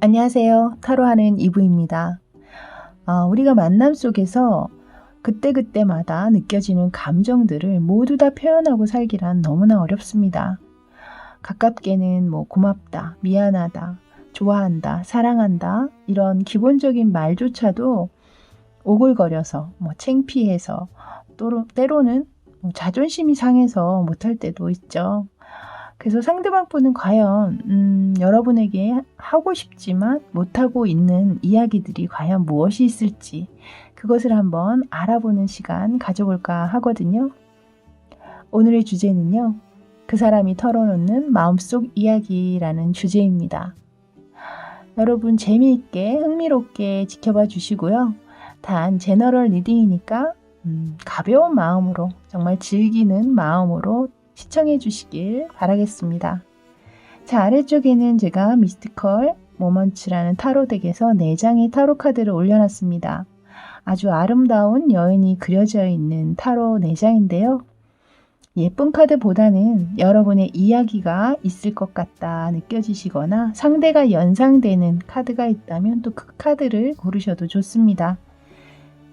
안녕하세요. 타로하는 이브입니다. 우리가 만남 속에서 그때그때마다 느껴지는 감정들을 모두 다 표현하고 살기란 너무나 어렵습니다. 가깝게는 고맙다, 미안하다, 좋아한다, 사랑한다 이런 기본적인 말조차도 오글거려서 창피해서 때로는 자존심이 상해서 못할 때도 있죠. 그래서 상대방 분은 과연 여러분에게 하고 싶지만 못하고 있는 이야기들이 과연 무엇이 있을지 그것을 한번 알아보는 시간 가져볼까 하거든요. 오늘의 주제는요. 그 사람이 털어놓는 마음속 이야기라는 주제입니다. 여러분 재미있게 흥미롭게 지켜봐 주시고요. 단 제너럴 리딩이니까 가벼운 마음으로 정말 즐기는 마음으로 시청해 주시길 바라겠습니다. 자, 아래쪽에는 제가 미스티컬 모먼츠라는 타로 덱에서 4장의 타로 카드를 올려놨습니다. 아주 아름다운 여인이 그려져 있는 타로 4장인데요. 예쁜 카드보다는 여러분의 이야기가 있을 것 같다 느껴지시거나 상대가 연상되는 카드가 있다면 또 그 카드를 고르셔도 좋습니다.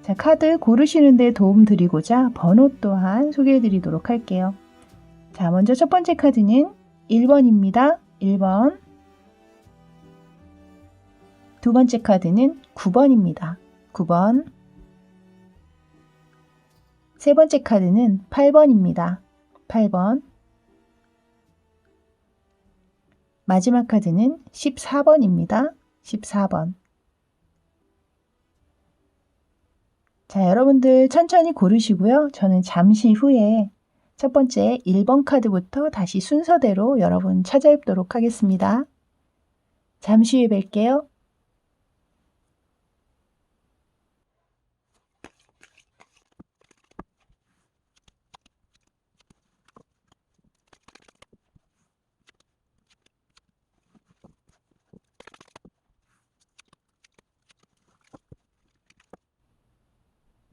자, 카드 고르시는 데 도움 드리고자 번호 또한 소개해 드리도록 할게요. 자, 먼저 첫 번째 카드는 1번입니다. 1번. 두 번째 카드는 9번입니다. 9번. 세 번째 카드는 8번입니다. 8번. 마지막 카드는 14번입니다. 14번. 자, 여러분들 천천히 고르시고요. 저는 잠시 후에 첫 번째 1번 카드부터 다시 순서대로 여러분 찾아뵙도록 하겠습니다. 잠시 후에 뵐게요.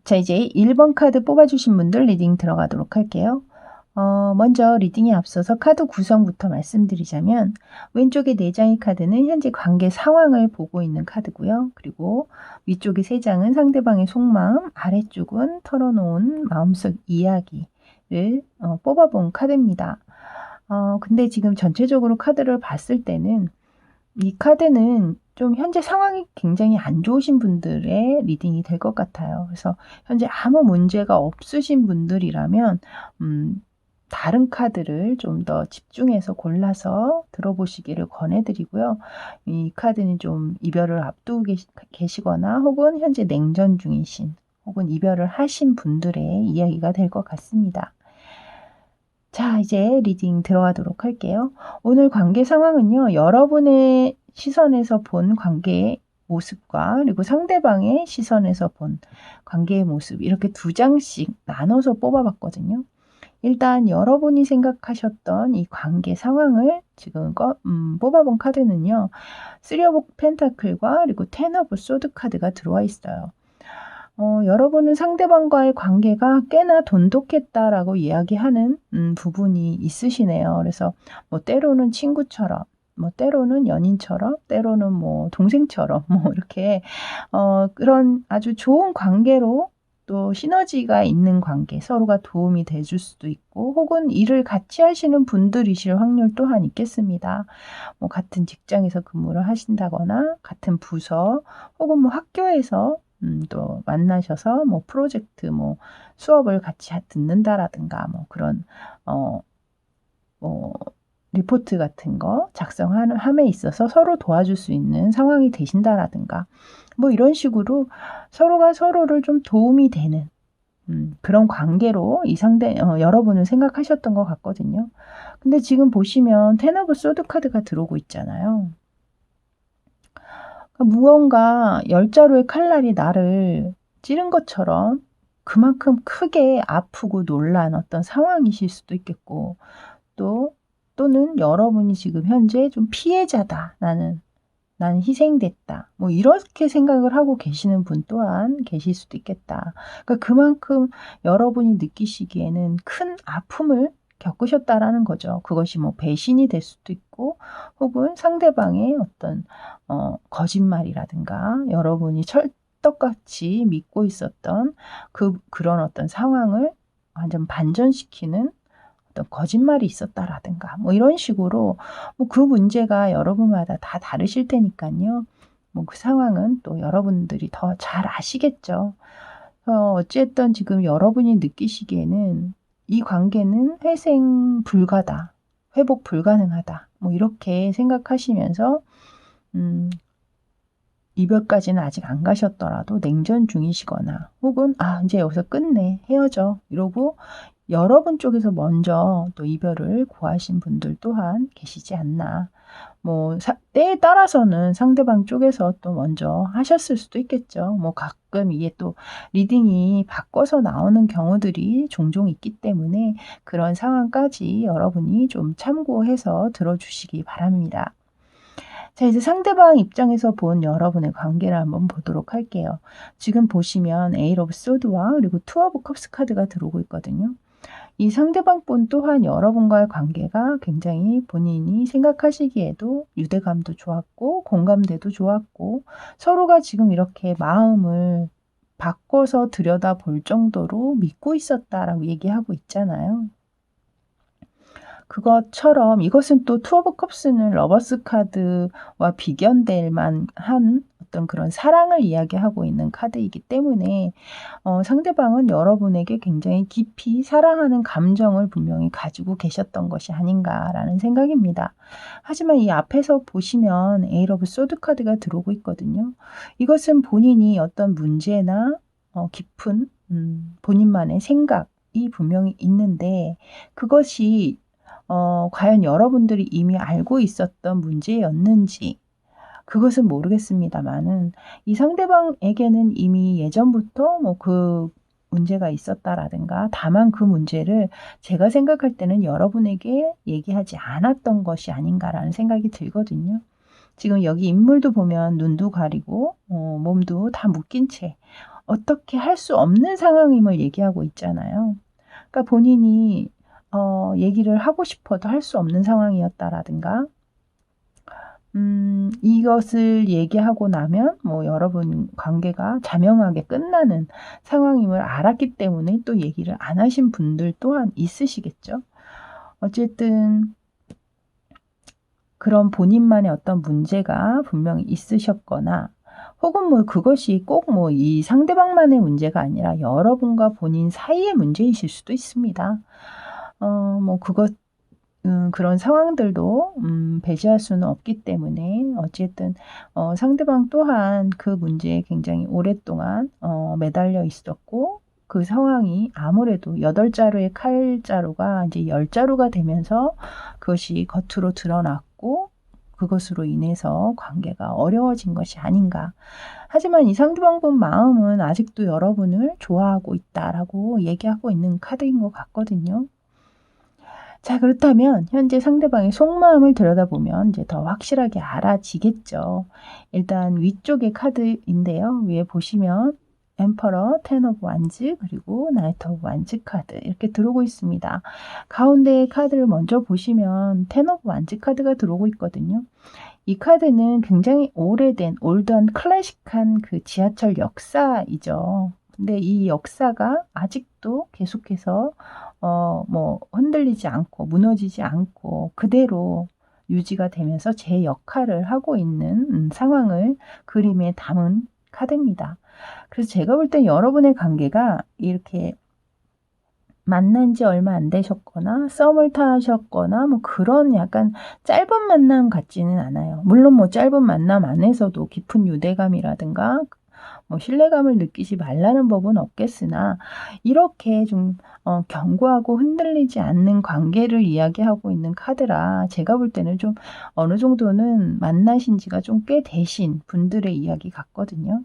자, 이제 1번 카드 뽑아주신 분들 리딩 들어가도록 할게요. 먼저 리딩에 앞서서 카드 구성부터 말씀드리자면 왼쪽에 4장의 카드는 현재 관계 상황을 보고 있는 카드고요. 그리고 위쪽에 3장은 상대방의 속마음, 아래쪽은 털어놓은 마음속 이야기를 뽑아본 카드입니다. 근데 지금 전체적으로 카드를 봤을 때는 이 카드는 좀 현재 상황이 굉장히 안 좋으신 분들의 리딩이 될 것 같아요. 그래서 현재 아무 문제가 없으신 분들이라면 다른 카드를 좀 더 집중해서 골라서 들어보시기를 권해드리고요. 이 카드는 좀 이별을 앞두고 계시거나 혹은 현재 냉전 중이신 혹은 이별을 하신 분들의 이야기가 될 것 같습니다. 자, 이제 리딩 들어가도록 할게요. 오늘 관계 상황은요. 여러분의 시선에서 본 관계의 모습과 그리고 상대방의 시선에서 본 관계의 모습 이렇게 2장씩 나눠서 뽑아봤거든요. 일단 여러분이 생각하셨던 이 관계 상황을 지금 뽑아본 카드는요. 3 오브 펜타클과 그리고 10 오브 소드 카드가 들어와 있어요. 여러분은 상대방과의 관계가 꽤나 돈독했다라고 이야기하는 부분이 있으시네요. 그래서 때로는 친구처럼, 때로는 연인처럼, 때로는 동생처럼, 이렇게, 그런 아주 좋은 관계로 또 시너지가 있는 관계, 서로가 도움이 돼줄 수도 있고, 혹은 일을 같이 하시는 분들이실 확률 또한 있겠습니다. 같은 직장에서 근무를 하신다거나, 같은 부서, 혹은 학교에서 또 만나셔서 프로젝트 수업을 같이 듣는다라든가 그런 리포트 같은 거 작성함에 있어서 서로 도와줄 수 있는 상황이 되신다라든가 이런 식으로 서로가 서로를 좀 도움이 되는 그런 관계로 여러분은 생각하셨던 것 같거든요. 근데 지금 보시면 10 오브 소드 카드가 들어오고 있잖아요. 무언가 열자루의 칼날이 나를 찌른 것처럼 그만큼 크게 아프고 놀란 어떤 상황이실 수도 있겠고 또는 여러분이 지금 현재 좀 피해자다. 나는 희생됐다. 이렇게 생각을 하고 계시는 분 또한 계실 수도 있겠다. 그러니까 그만큼 여러분이 느끼시기에는 큰 아픔을 겪으셨다라는 거죠. 그것이 뭐 배신이 될 수도 있고 혹은 상대방의 어떤 거짓말이라든가 여러분이 철떡같이 믿고 있었던 그런 어떤 상황을 완전 반전시키는 어떤 거짓말이 있었다라든가 뭐 이런 식으로 뭐 그 문제가 여러분마다 다 다르실 테니까요. 뭐 그 상황은 또 여러분들이 더 잘 아시겠죠. 어쨌든 지금 여러분이 느끼시기에는 이 관계는 회생 불가다, 회복 불가능하다, 뭐 이렇게 생각하시면서 이별까지는 아직 안 가셨더라도 냉전 중이시거나 혹은 이제 여기서 끝내, 헤어져 이러고 여러분 쪽에서 먼저 또 이별을 구하신 분들 또한 계시지 않나. 뭐 때에 따라서는 상대방 쪽에서 또 먼저 하셨을 수도 있겠죠. 뭐 가끔 이게 또 리딩이 바꿔서 나오는 경우들이 종종 있기 때문에 그런 상황까지 여러분이 좀 참고해서 들어주시기 바랍니다. 자, 이제 상대방 입장에서 본 여러분의 관계를 한번 보도록 할게요. 지금 보시면 에이트 오브 소드와 그리고 투 오브 컵스 카드가 들어오고 있거든요. 이 상대방 분 또한 여러분과의 관계가 굉장히 본인이 생각하시기에도 유대감도 좋았고 공감대도 좋았고 서로가 지금 이렇게 마음을 바꿔서 들여다볼 정도로 믿고 있었다라고 얘기하고 있잖아요. 그것처럼 이것은 또 투 오브 컵스는 러버스 카드와 비견될 만한 어떤 그런 사랑을 이야기하고 있는 카드이기 때문에 상대방은 여러분에게 굉장히 깊이 사랑하는 감정을 분명히 가지고 계셨던 것이 아닌가라는 생각입니다. 하지만 이 앞에서 보시면 에이트 오브 소드 카드가 들어오고 있거든요. 이것은 본인이 어떤 문제나 깊은 본인만의 생각이 분명히 있는데 그것이 과연 여러분들이 이미 알고 있었던 문제였는지 그것은 모르겠습니다만은 이 상대방에게는 이미 예전부터 뭐 그 문제가 있었다라든가 다만 그 문제를 제가 생각할 때는 여러분에게 얘기하지 않았던 것이 아닌가라는 생각이 들거든요. 지금 여기 인물도 보면 눈도 가리고 몸도 다 묶인 채 어떻게 할 수 없는 상황임을 얘기하고 있잖아요. 그러니까 본인이 얘기를 하고 싶어도 할 수 없는 상황이었다라든가 이것을 얘기하고 나면 뭐 여러분 관계가 자명하게 끝나는 상황임을 알았기 때문에 또 얘기를 안 하신 분들 또한 있으시겠죠. 어쨌든 그런 본인만의 어떤 문제가 분명히 있으셨거나 혹은 뭐 그것이 꼭 뭐 이 상대방만의 문제가 아니라 여러분과 본인 사이의 문제이실 수도 있습니다. 뭐 그런 상황들도 배제할 수는 없기 때문에 어쨌든 상대방 또한 그 문제에 굉장히 오랫동안 매달려 있었고 그 상황이 아무래도 8자루의 칼자루가 이제 10자루가 되면서 그것이 겉으로 드러났고 그것으로 인해서 관계가 어려워진 것이 아닌가. 하지만 이 상대방 분 마음은 아직도 여러분을 좋아하고 있다라고 얘기하고 있는 카드인 것 같거든요. 자, 그렇다면 현재 상대방의 속마음을 들여다보면 이제 더 확실하게 알아지겠죠. 일단 위쪽의 카드인데요. 위에 보시면 엠퍼러, 텐 오브 완즈, 그리고 나이트 오브 완즈 카드 이렇게 들어오고 있습니다. 가운데의 카드를 먼저 보시면 텐 오브 완즈 카드가 들어오고 있거든요. 이 카드는 굉장히 오래된 올드한 클래식한 그 지하철 역사이죠. 근데 이 역사가 아직도 계속해서 뭐 흔들리지 않고 무너지지 않고 그대로 유지가 되면서 제 역할을 하고 있는 상황을 그림에 담은 카드입니다. 그래서 제가 볼 땐 여러분의 관계가 이렇게 만난 지 얼마 안 되셨거나 썸을 타셨거나 뭐 그런 약간 짧은 만남 같지는 않아요. 물론 뭐 짧은 만남 안에서도 깊은 유대감이라든가 뭐 신뢰감을 느끼지 말라는 법은 없겠으나 이렇게 좀 견고하고 흔들리지 않는 관계를 이야기하고 있는 카드라 제가 볼 때는 좀 어느 정도는 만나신 지가 좀 꽤 되신 분들의 이야기 같거든요.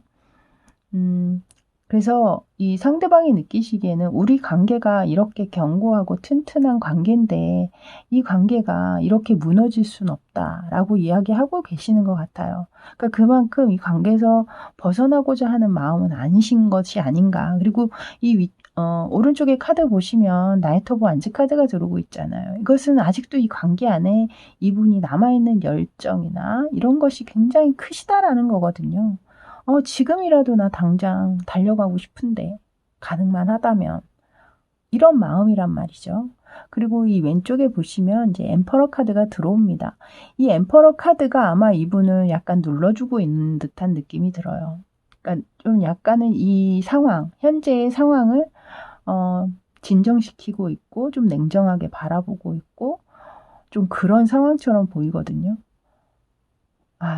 그래서 이 상대방이 느끼시기에는 우리 관계가 이렇게 견고하고 튼튼한 관계인데 이 관계가 이렇게 무너질 순 없다라고 이야기하고 계시는 것 같아요. 그러니까 그만큼 이 관계에서 벗어나고자 하는 마음은 아니신 것이 아닌가. 그리고 이 오른쪽에 카드 보시면 나이트 오브 완즈 카드가 들어오고 있잖아요. 이것은 아직도 이 관계 안에 이분이 남아있는 열정이나 이런 것이 굉장히 크시다라는 거거든요. 지금이라도 나 당장 달려가고 싶은데 가능만 하다면 이런 마음이란 말이죠. 그리고 이 왼쪽에 보시면 이제 엠퍼러 카드가 들어옵니다. 이 엠퍼러 카드가 아마 이분을 약간 눌러주고 있는 듯한 느낌이 들어요. 그러니까 좀 약간은 이 상황, 현재의 상황을 진정시키고 있고 좀 냉정하게 바라보고 있고 좀 그런 상황처럼 보이거든요.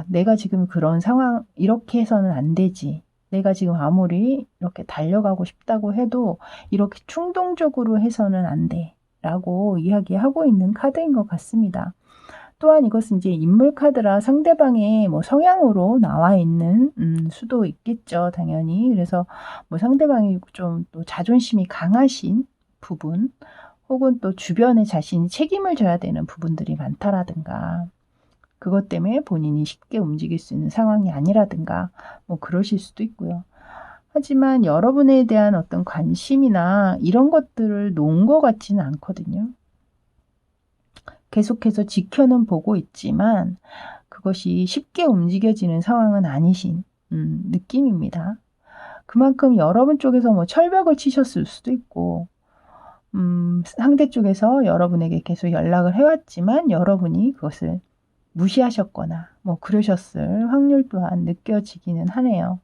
내가 지금 그런 상황 이렇게 해서는 안 되지. 내가 지금 아무리 이렇게 달려가고 싶다고 해도 이렇게 충동적으로 해서는 안 돼. 라고 이야기하고 있는 카드인 것 같습니다. 또한 이것은 이제 인물 카드라 상대방의 뭐 성향으로 나와 있는 수도 있겠죠, 당연히. 그래서 뭐 상대방이 좀 또 자존심이 강하신 부분, 혹은 또 주변에 자신이 책임을 져야 되는 부분들이 많다라든가, 그것 때문에 본인이 쉽게 움직일 수 있는 상황이 아니라든가, 뭐 그러실 수도 있고요. 하지만 여러분에 대한 어떤 관심이나 이런 것들을 놓은 것 같지는 않거든요. 계속해서 지켜는 보고 있지만 그것이 쉽게 움직여지는 상황은 아니신 느낌입니다. 그만큼 여러분 쪽에서 뭐 철벽을 치셨을 수도 있고 상대 쪽에서 여러분에게 계속 연락을 해왔지만 여러분이 그것을 무시하셨거나 뭐 그러셨을 확률 또한 느껴지기는 하네요.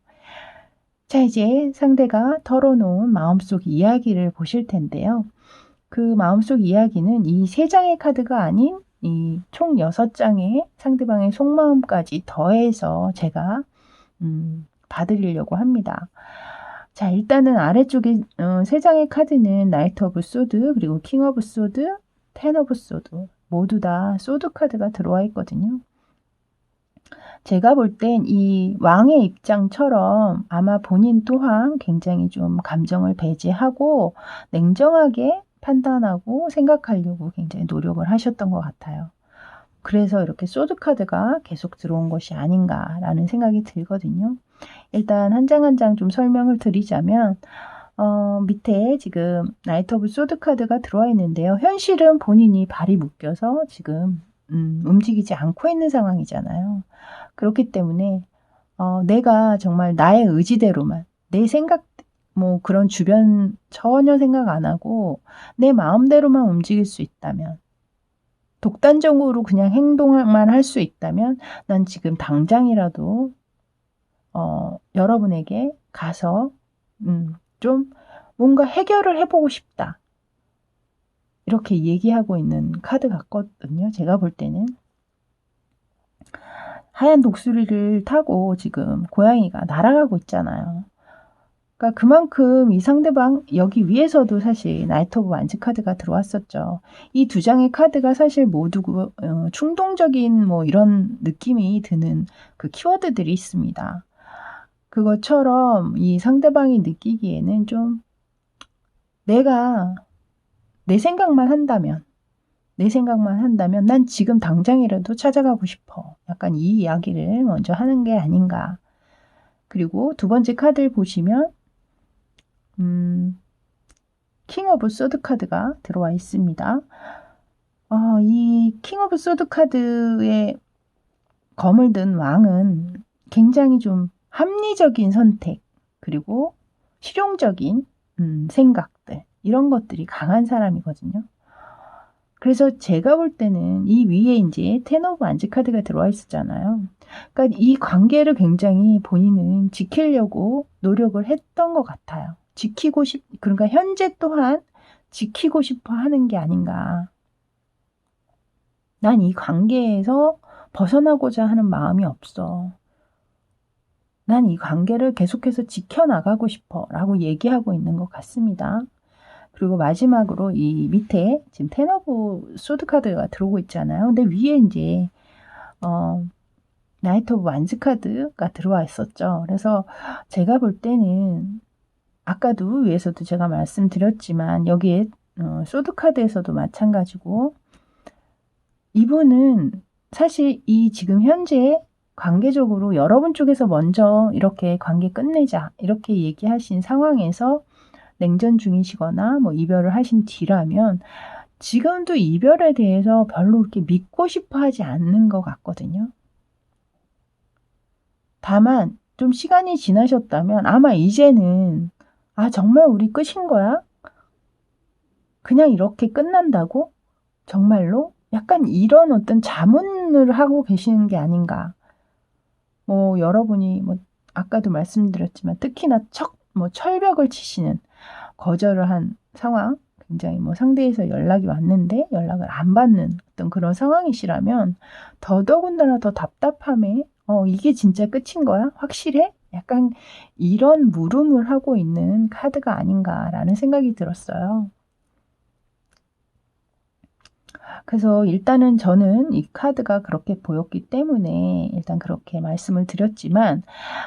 자, 이제 상대가 털어놓은 마음속 이야기를 보실 텐데요. 그 마음속 이야기는 이 3장의 카드가 아닌 이 총 6장의 상대방의 속마음까지 더해서 제가 봐드리려고 합니다. 자, 일단은 아래쪽에 3장의 카드는 나이트 오브 소드, 그리고 킹 오브 소드, 텐 오브 소드 모두 다 소드 카드가 들어와 있거든요. 제가 볼 땐 이 왕의 입장처럼 아마 본인 또한 굉장히 좀 감정을 배제하고 냉정하게 판단하고 생각하려고 굉장히 노력을 하셨던 것 같아요. 그래서 이렇게 소드 카드가 계속 들어온 것이 아닌가라는 생각이 들거든요. 일단 한 장 한 장 좀 설명을 드리자면 밑에 지금 나이트 오브 소드 카드가 들어와 있는데요. 현실은 본인이 발이 묶여서 지금 움직이지 않고 있는 상황이잖아요. 그렇기 때문에 내가 정말 나의 의지대로만 내 생각 뭐 그런 주변 전혀 생각 안 하고 내 마음대로만 움직일 수 있다면, 독단적으로 그냥 행동만 할 수 있다면 난 지금 당장이라도 여러분에게 가서 좀 뭔가 해결을 해보고 싶다. 이렇게 얘기하고 있는 카드 같거든요. 제가 볼 때는. 하얀 독수리를 타고 지금 고양이가 날아가고 있잖아요. 그러니까 그만큼 이 상대방 여기 위에서도 사실 나이트 오브 완즈 카드가 들어왔었죠. 이 2장의 카드가 사실 모두 충동적인 뭐 이런 느낌이 드는 그 키워드들이 있습니다. 그것처럼 이 상대방이 느끼기에는 좀 내가 내 생각만 한다면 난 지금 당장이라도 찾아가고 싶어. 약간 이 이야기를 먼저 하는 게 아닌가. 그리고 두 번째 카드를 보시면 킹 오브 소드 카드가 들어와 있습니다. 이 킹 오브 소드 카드의 검을 든 왕은 굉장히 좀 합리적인 선택, 그리고 실용적인 생각들, 이런 것들이 강한 사람이거든요. 그래서 제가 볼 때는 이 위에 이제 텐 오브 완즈 카드가 들어와 있었잖아요. 그러니까 이 관계를 굉장히 본인은 지키려고 노력을 했던 것 같아요. 그러니까 현재 또한 지키고 싶어 하는 게 아닌가. 난 이 관계에서 벗어나고자 하는 마음이 없어. 난 이 관계를 계속해서 지켜나가고 싶어. 라고 얘기하고 있는 것 같습니다. 그리고 마지막으로 이 밑에 지금 텐 오브 소드 카드가 들어오고 있잖아요. 근데 위에 이제 나이트 오브 완즈 카드가 들어와 있었죠. 그래서 제가 볼 때는 아까도 위에서도 제가 말씀드렸지만 여기에 소드 카드에서도 마찬가지고, 이분은 사실 이 지금 현재 관계적으로 여러분 쪽에서 먼저 이렇게 관계 끝내자 이렇게 얘기하신 상황에서 냉전 중이시거나 뭐 이별을 하신 뒤라면 지금도 이별에 대해서 별로 그렇게 믿고 싶어 하지 않는 것 같거든요. 다만 좀 시간이 지나셨다면 아마 이제는 정말 우리 끝인 거야? 그냥 이렇게 끝난다고? 정말로? 약간 이런 어떤 자문을 하고 계시는 게 아닌가. 뭐 여러분이 뭐 아까도 말씀드렸지만 특히나 철벽을 치시는 거절을 한 상황, 굉장히 뭐 상대에서 연락이 왔는데 연락을 안 받는 어떤 그런 상황이시라면 더더군다나 더 답답함에 이게 진짜 끝인 거야? 확실해? 약간 이런 물음을 하고 있는 카드가 아닌가라는 생각이 들었어요. 그래서 일단은 저는 이 카드가 그렇게 보였기 때문에 일단 그렇게 말씀을 드렸지만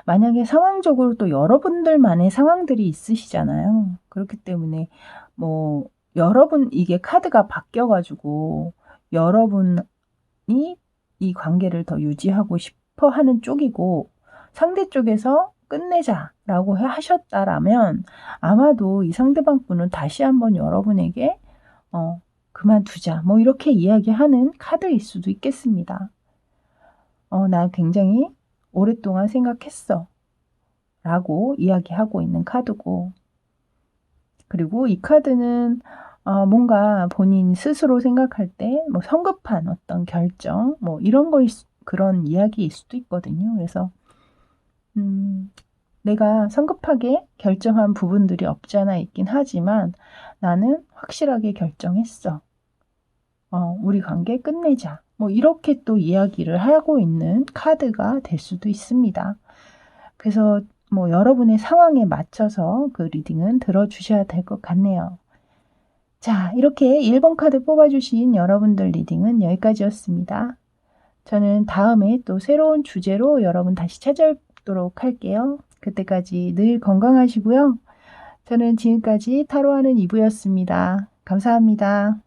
만약에 상황적으로 또 여러분들만의 상황들이 있으시잖아요. 그렇기 때문에 뭐 여러분 이게 카드가 바뀌어가지고 여러분이 이 관계를 더 유지하고 싶어 하는 쪽이고 상대 쪽에서 끝내자라고 하셨다라면 아마도 이 상대방 분은 다시 한번 여러분에게 그만두자 뭐 이렇게 이야기하는 카드일 수도 있겠습니다. 나 굉장히 오랫동안 생각했어 라고 이야기하고 있는 카드고, 그리고 이 카드는 뭔가 본인 스스로 생각할 때 뭐 성급한 어떤 결정 뭐 이런 그런 이야기일 수도 있거든요. 그래서 내가 성급하게 결정한 부분들이 없지 않아 있긴 하지만 나는 확실하게 결정했어. 우리 관계 끝내자. 뭐 이렇게 또 이야기를 하고 있는 카드가 될 수도 있습니다. 그래서 뭐 여러분의 상황에 맞춰서 그 리딩은 들어주셔야 될 것 같네요. 자, 이렇게 1번 카드 뽑아주신 여러분들 리딩은 여기까지였습니다. 저는 다음에 또 새로운 주제로 여러분 다시 찾아뵙도록 할게요. 그때까지 늘 건강하시고요. 저는 지금까지 타로하는 이브였습니다. 감사합니다.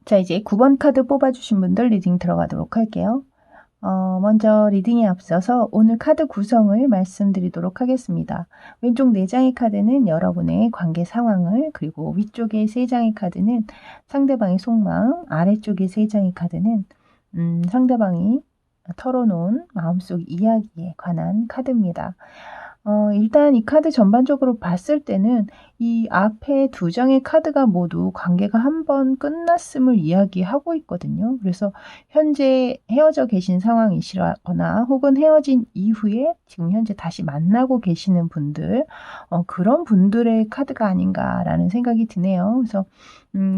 자, 이제 9번 카드 뽑아주신 분들 리딩 들어가도록 할게요. 먼저 리딩에 앞서서 오늘 카드 구성을 말씀드리도록 하겠습니다. 왼쪽 4장의 카드는 여러분의 관계 상황을, 그리고 위쪽에 3장의 카드는 상대방의 속마음, 아래쪽에 3장의 카드는 상대방이 털어놓은 마음속 이야기에 관한 카드입니다. 일단 이 카드 전반적으로 봤을 때는 이 앞에 2장의 카드가 모두 관계가 한 번 끝났음을 이야기하고 있거든요. 그래서 현재 헤어져 계신 상황이시거나 혹은 헤어진 이후에 지금 현재 다시 만나고 계시는 분들, 그런 분들의 카드가 아닌가라는 생각이 드네요. 그래서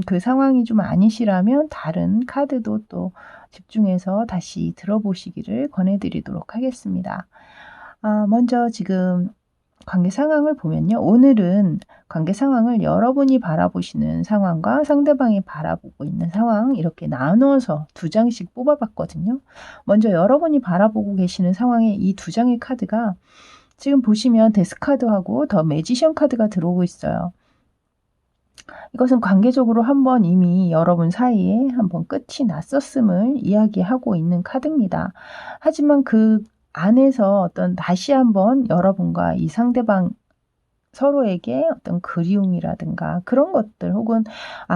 그 상황이 좀 아니시라면 다른 카드도 또 집중해서 다시 들어보시기를 권해드리도록 하겠습니다. 먼저 지금 관계 상황을 보면요. 오늘은 관계 상황을 여러분이 바라보시는 상황과 상대방이 바라보고 있는 상황 이렇게 나누어서 2장씩 뽑아봤거든요. 먼저 여러분이 바라보고 계시는 상황의 이 2장의 카드가 지금 보시면 데스카드하고 더 매지션 카드가 들어오고 있어요. 이것은 관계적으로 한번 이미 여러분 사이에 한번 끝이 났었음을 이야기하고 있는 카드입니다. 하지만 그 안에서 어떤 다시 한번 여러분과 이 상대방 서로에게 어떤 그리움이라든가 그런 것들 혹은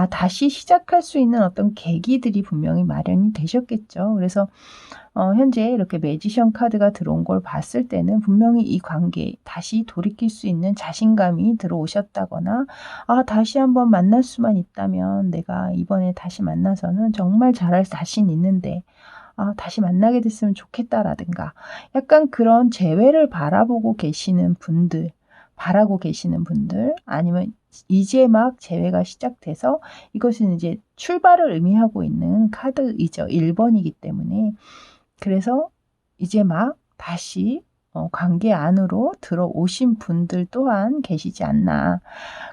다시 시작할 수 있는 어떤 계기들이 분명히 마련이 되셨겠죠. 그래서 현재 이렇게 매지션 카드가 들어온 걸 봤을 때는 분명히 이 관계에 다시 돌이킬 수 있는 자신감이 들어오셨다거나 다시 한번 만날 수만 있다면 내가 이번에 다시 만나서는 정말 잘할 자신 있는데 다시 만나게 됐으면 좋겠다라든가 약간 그런 재회를 바라고 계시는 분들 아니면 이제 막 재회가 시작돼서 이것은 이제 출발을 의미하고 있는 카드이죠. 1번이기 때문에 그래서 이제 막 다시 관계 안으로 들어오신 분들 또한 계시지 않나.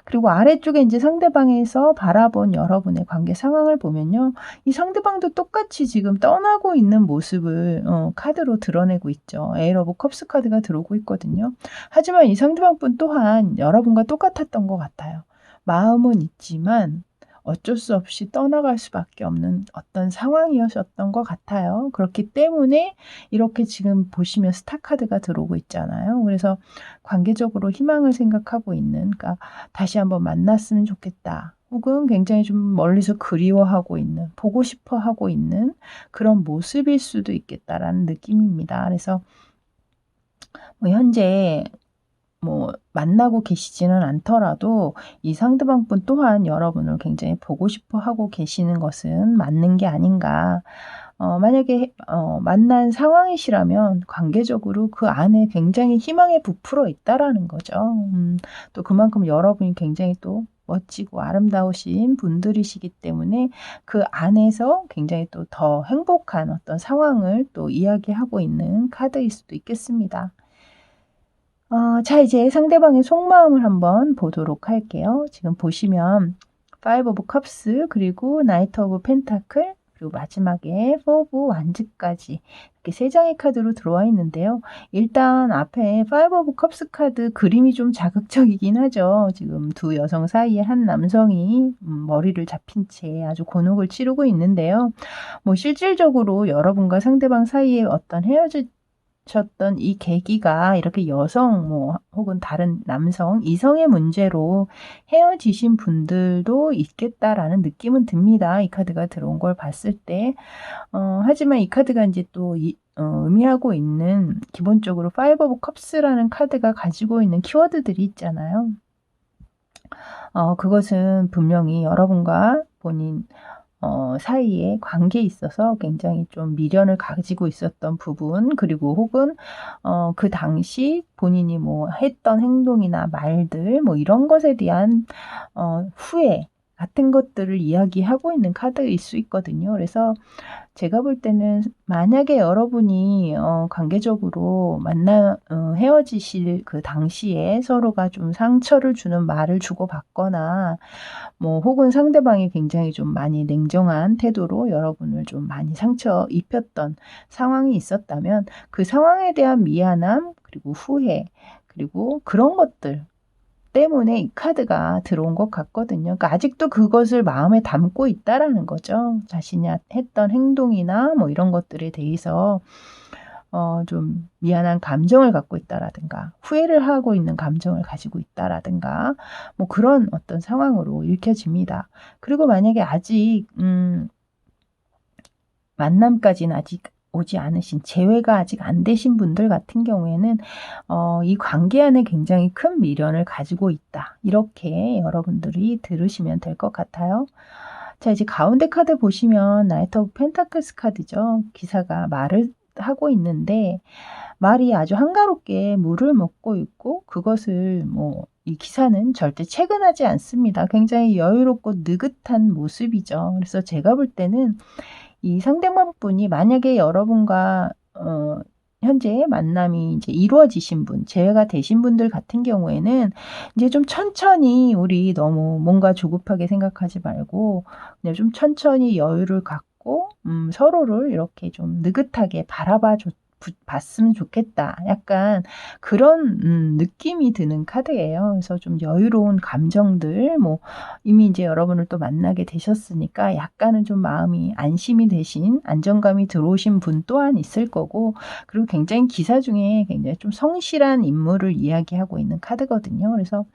그리고 아래쪽에 이제 상대방에서 바라본 여러분의 관계 상황을 보면요. 이 상대방도 똑같이 지금 떠나고 있는 모습을 카드로 드러내고 있죠. 에이 오브 컵스 카드가 들어오고 있거든요. 하지만 이 상대방분 또한 여러분과 똑같았던 것 같아요. 마음은 있지만 어쩔 수 없이 떠나갈 수밖에 없는 어떤 상황이었던 것 같아요. 그렇기 때문에 이렇게 지금 보시면 스타 카드가 들어오고 있잖아요. 그래서 관계적으로 희망을 생각하고 있는, 그러니까 다시 한번 만났으면 좋겠다. 혹은 굉장히 좀 멀리서 그리워하고 있는, 보고 싶어 하고 있는 그런 모습일 수도 있겠다라는 느낌입니다. 그래서 현재 만나고 계시지는 않더라도 이 상대방 분 또한 여러분을 굉장히 보고 싶어 하고 계시는 것은 맞는 게 아닌가. 만약에 만난 상황이시라면 관계적으로 그 안에 굉장히 희망에 부풀어 있다라는 거죠. 또 그만큼 여러분이 굉장히 또 멋지고 아름다우신 분들이시기 때문에 그 안에서 굉장히 또 더 행복한 어떤 상황을 또 이야기하고 있는 카드일 수도 있겠습니다. 자, 이제 상대방의 속마음을 한번 보도록 할게요. 지금 보시면 Five of Cups, 그리고 Knight of Pentacle, 그리고 마지막에 Four of Wands까지 이렇게 세 장의 카드로 들어와 있는데요. 일단 앞에 Five of Cups 카드 그림이 좀 자극적이긴 하죠. 지금 두 여성 사이에 한 남성이 머리를 잡힌 채 아주 곤혹을 치르고 있는데요. 실질적으로 여러분과 상대방 사이에 어떤 셨던 이 계기가 이렇게 여성 혹은 다른 남성, 이성의 문제로 헤어지신 분들도 있겠다라는 느낌은 듭니다. 이 카드가 들어온 걸 봤을 때. 하지만 이 카드가 이제 또 의미하고 있는, 기본적으로 Five of Cups라는 카드가 가지고 있는 키워드들이 있잖아요. 그것은 분명히 여러분과 본인 사이에 관계에 있어서 굉장히 좀 미련을 가지고 있었던 부분, 그리고 혹은 그 당시 본인이 했던 행동이나 말들 이런 것에 대한 후회 같은 것들을 이야기하고 있는 카드일 수 있거든요. 그래서 제가 볼 때는 만약에 여러분이 관계적으로 헤어지실 그 당시에 서로가 좀 상처를 주는 말을 주고받거나 혹은 상대방이 굉장히 좀 많이 냉정한 태도로 여러분을 좀 많이 상처 입혔던 상황이 있었다면 그 상황에 대한 미안함, 그리고 후회, 그리고 그런 것들 때문에 이 카드가 들어온 것 같거든요. 그러니까 아직도 그것을 마음에 담고 있다라는 거죠. 자신이 했던 행동이나 이런 것들에 대해서 좀 미안한 감정을 갖고 있다라든가, 후회를 하고 있는 감정을 가지고 있다라든가, 그런 어떤 상황으로 읽혀집니다. 그리고 만약에 아직 만남까지는 아직 오지 않으신, 재회가 아직 안 되신 분들 같은 경우에는 이 관계 안에 굉장히 큰 미련을 가지고 있다. 이렇게 여러분들이 들으시면 될 것 같아요. 자, 이제 가운데 카드 보시면 나이트 오브 펜타클스 카드죠. 기사가 말을 하고 있는데 말이 아주 한가롭게 물을 먹고 있고, 그것을 이 기사는 절대 채근하지 않습니다. 굉장히 여유롭고 느긋한 모습이죠. 그래서 제가 볼 때는 이 상대방 분이 만약에 여러분과 현재 만남이 이제 이루어지신 분, 재회가 되신 분들 같은 경우에는 이제 좀 천천히, 우리 너무 뭔가 조급하게 생각하지 말고 그냥 좀 천천히 여유를 갖고 서로를 이렇게 좀 느긋하게 봤으면 좋겠다. 약간 그런 느낌이 드는 카드예요. 그래서 좀 여유로운 감정들, 이미 이제 여러분을 또 만나게 되셨으니까 약간은 좀 마음이 안심이 되신, 안정감이 들어오신 분 또한 있을 거고, 그리고 굉장히 기사 중에 굉장히 좀 성실한 인물을 이야기하고 있는 카드거든요. 그래서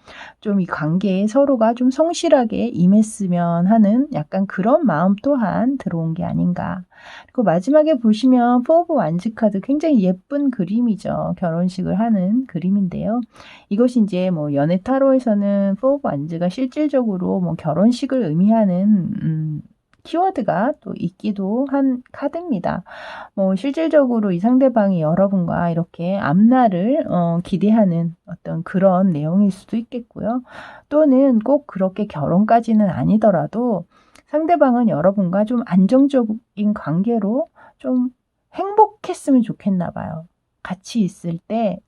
좀 이 관계에 서로가 좀 성실하게 임했으면 하는 약간 그런 마음 또한 들어온 게 아닌가. 그리고 마지막에 보시면 포 오브 완즈 카드, 굉장히 예쁜 그림이죠. 결혼식을 하는 그림인데요. 이것이 이제 연애 타로에서는 포 오브 완즈가 실질적으로 결혼식을 의미하는 키워드가 또 있기도 한 카드입니다. 실질적으로 이 상대방이 여러분과 이렇게 앞날을 기대하는 어떤 그런 내용일 수도 있겠고요. 또는 꼭 그렇게 결혼까지는 아니더라도 상대방은 여러분과 좀 안정적인 관계로 좀 행복했으면 좋겠나 봐요. 같이 있을 때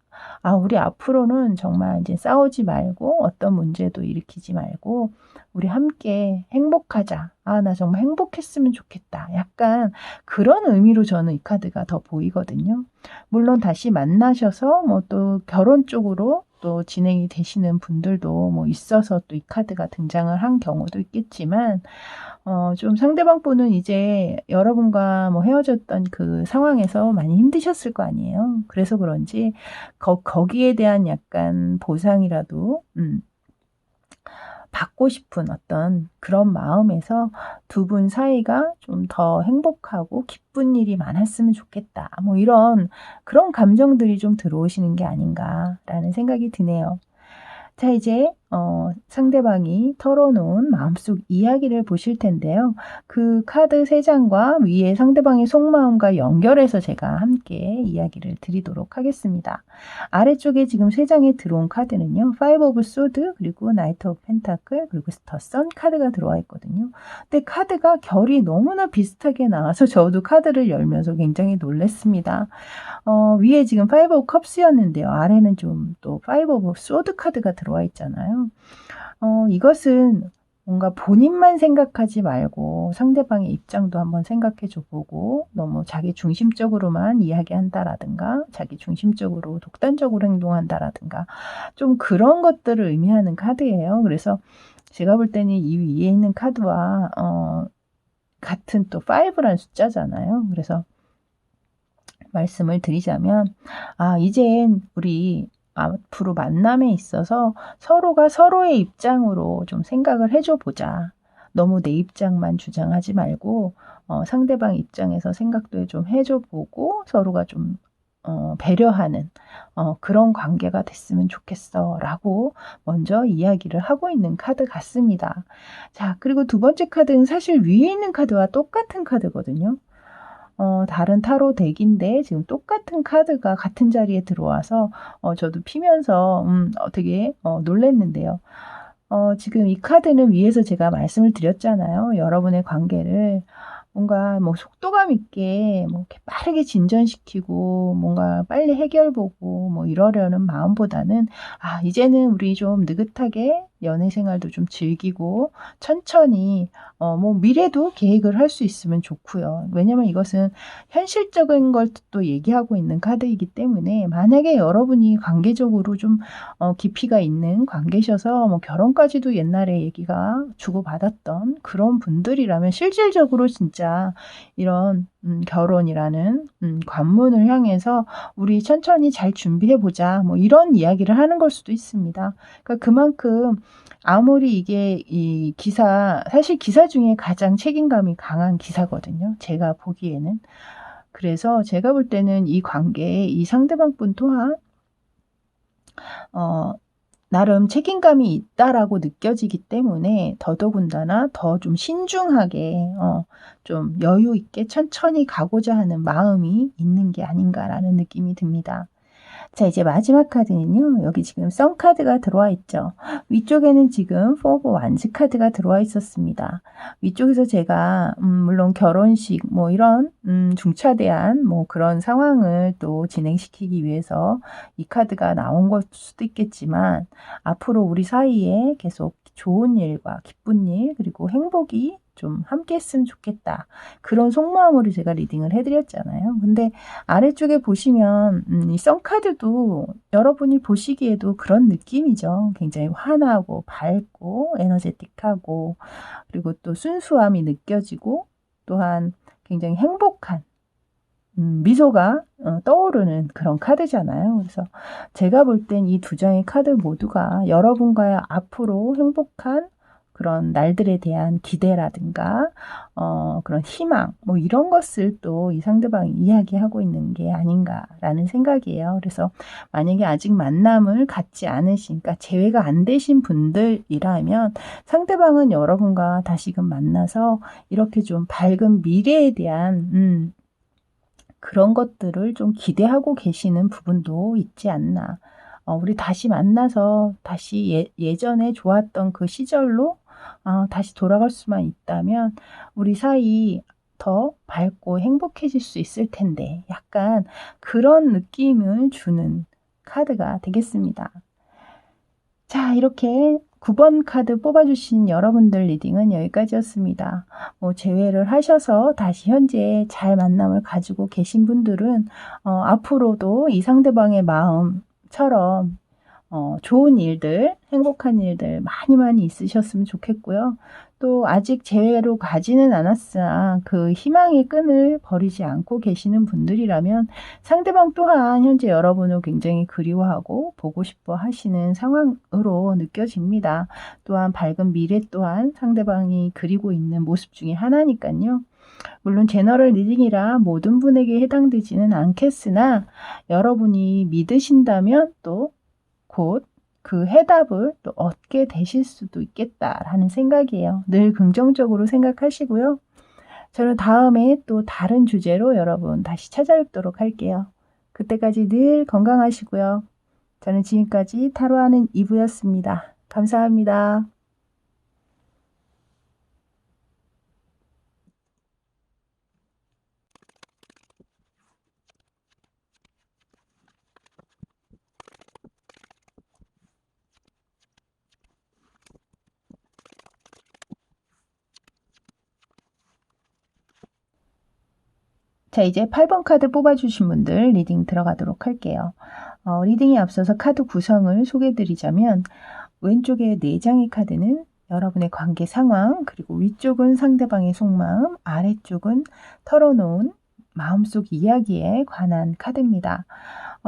우리 앞으로는 정말 이제 싸우지 말고 어떤 문제도 일으키지 말고 우리 함께 행복하자. 나 정말 행복했으면 좋겠다. 약간 그런 의미로 저는 이 카드가 더 보이거든요. 물론 다시 만나셔서 뭐 또 결혼 쪽으로 또 진행이 되시는 분들도 뭐 있어서 또 이 카드가 등장을 한 경우도 있겠지만 좀 상대방 분은 이제 여러분과 뭐 헤어졌던 그 상황에서 많이 힘드셨을 거 아니에요. 그래서 그런지 거기에 대한 약간 보상이라도 받고 싶은 어떤 그런 마음에서 두 분 사이가 좀 더 행복하고 기쁜 일이 많았으면 좋겠다. 뭐 이런 그런 감정들이 좀 들어오시는 게 아닌가라는 생각이 드네요. 자, 이제 상대방이 털어놓은 마음속 이야기를 보실 텐데요. 그 카드 3장과 위에 상대방의 속마음과 연결해서 제가 함께 이야기를 드리도록 하겠습니다. 아래쪽에 지금 3장에 들어온 카드는요. 파이브 오브 소드, 그리고 나이트 오브 펜타클, 그리고 더 선 카드가 들어와 있거든요. 근데 카드가 결이 너무나 비슷하게 나와서 저도 카드를 열면서 굉장히 놀랐습니다. 위에 지금 파이브 오브 컵스였는데요. 아래는 좀 또 파이브 오브 소드 카드가 들어와 있잖아요. 이것은 뭔가 본인만 생각하지 말고 상대방의 입장도 한번 생각해 줘보고 너무 자기 중심적으로만 이야기한다라든가 자기 중심적으로 독단적으로 행동한다라든가 좀 그런 것들을 의미하는 카드예요. 그래서 제가 볼 때는 이 위에 있는 카드와 같은 또 5라는 숫자잖아요. 그래서 말씀을 드리자면 이젠 우리 앞으로 만남에 있어서 서로가 서로의 입장으로 좀 생각을 해줘 보자. 너무 내 입장만 주장하지 말고 상대방 입장에서 생각도 좀 해줘 보고 서로가 좀 배려하는 그런 관계가 됐으면 좋겠어 라고 먼저 이야기를 하고 있는 카드 같습니다. 자, 그리고 두 번째 카드는 사실 위에 있는 카드와 똑같은 카드거든요. 다른 타로 덱인데 지금 똑같은 카드가 같은 자리에 들어와서 저도 피면서 되게 놀랐는데요. 지금 이 카드는 위에서 제가 말씀을 드렸잖아요. 여러분의 관계를 뭔가 뭐 속도감 있게 뭐 이렇게 빠르게 진전시키고 뭔가 빨리 해결 보고 뭐 이러려는 마음보다는 이제는 우리 좀 느긋하게 연애 생활도 좀 즐기고 천천히 뭐 미래도 계획을 할 수 있으면 좋고요. 왜냐면 이것은 현실적인 걸 또 얘기하고 있는 카드이기 때문에 만약에 여러분이 관계적으로 좀 깊이가 있는 관계셔서 뭐 결혼까지도 옛날에 얘기가 주고받았던 그런 분들이라면 실질적으로 진짜 이런 결혼이라는 관문을 향해서 우리 천천히 잘 준비해보자 뭐 이런 이야기를 하는 걸 수도 있습니다. 그러니까 그만큼 아무리 이게 이 기사 사실 기사 중에 가장 책임감이 강한 기사거든요. 제가 보기에는. 그래서 제가 볼 때는 이 관계에 이 상대방 분 또한 나름 책임감이 있다라고 느껴지기 때문에 더더군다나 더 좀 신중하게 좀 여유 있게 천천히 가고자 하는 마음이 있는 게 아닌가라는 느낌이 듭니다. 자, 이제 마지막 카드는요. 여기 지금 선 카드가 들어와 있죠. 위쪽에는 지금 4 오브 완즈 카드가 들어와 있었습니다. 위쪽에서 제가 물론 결혼식 뭐 이런 중차대한 뭐 그런 상황을 또 진행시키기 위해서 이 카드가 나온 걸 수도 있겠지만 앞으로 우리 사이에 계속 좋은 일과 기쁜 일 그리고 행복이 좀 함께 했으면 좋겠다. 그런 속마음으로 제가 리딩을 해드렸잖아요. 근데 아래쪽에 보시면 이 썬카드도 여러분이 보시기에도 그런 느낌이죠. 굉장히 환하고 밝고 에너제틱하고 그리고 또 순수함이 느껴지고 또한 굉장히 행복한 미소가 떠오르는 그런 카드잖아요. 그래서 제가 볼 땐 이 두 장의 카드 모두가 여러분과의 앞으로 행복한 그런 날들에 대한 기대라든가 그런 희망 뭐 이런 것을 또 이 상대방이 이야기하고 있는 게 아닌가라는 생각이에요. 그래서 만약에 아직 만남을 갖지 않으신 그러니까 재회가 안 되신 분들이라면 상대방은 여러분과 다시금 만나서 이렇게 좀 밝은 미래에 대한 그런 것들을 좀 기대하고 계시는 부분도 있지 않나. 우리 다시 만나서 다시 예전에 좋았던 그 시절로 다시 돌아갈 수만 있다면 우리 사이 더 밝고 행복해질 수 있을 텐데 약간 그런 느낌을 주는 카드가 되겠습니다. 자, 이렇게 9번 카드 뽑아주신 여러분들 리딩은 여기까지였습니다. 재회를 하셔서 다시 현재 잘 만남을 가지고 계신 분들은 앞으로도 이 상대방의 마음처럼 좋은 일들, 행복한 일들 많이 있으셨으면 좋겠고요. 또 아직 재회로 가지는 않았으나 그 희망의 끈을 버리지 않고 계시는 분들이라면 상대방 또한 현재 여러분을 굉장히 그리워하고 보고 싶어 하시는 상황으로 느껴집니다. 또한 밝은 미래 또한 상대방이 그리고 있는 모습 중에 하나니까요. 물론 제너럴 리딩이라 모든 분에게 해당되지는 않겠으나 여러분이 믿으신다면 또 곧 그 해답을 또 얻게 되실 수도 있겠다라는 생각이에요. 늘 긍정적으로 생각하시고요. 저는 다음에 또 다른 주제로 여러분 다시 찾아뵙도록 할게요. 그때까지 늘 건강하시고요. 저는 지금까지 타로하는 이브였습니다. 감사합니다. 자, 이제 8번 카드 뽑아주신 분들 리딩 들어가도록 할게요. 리딩에 앞서서 카드 구성을 소개해드리자면 왼쪽에 4장의 카드는 여러분의 관계 상황, 그리고 위쪽은 상대방의 속마음, 아래쪽은 털어놓은 마음속 이야기에 관한 카드입니다.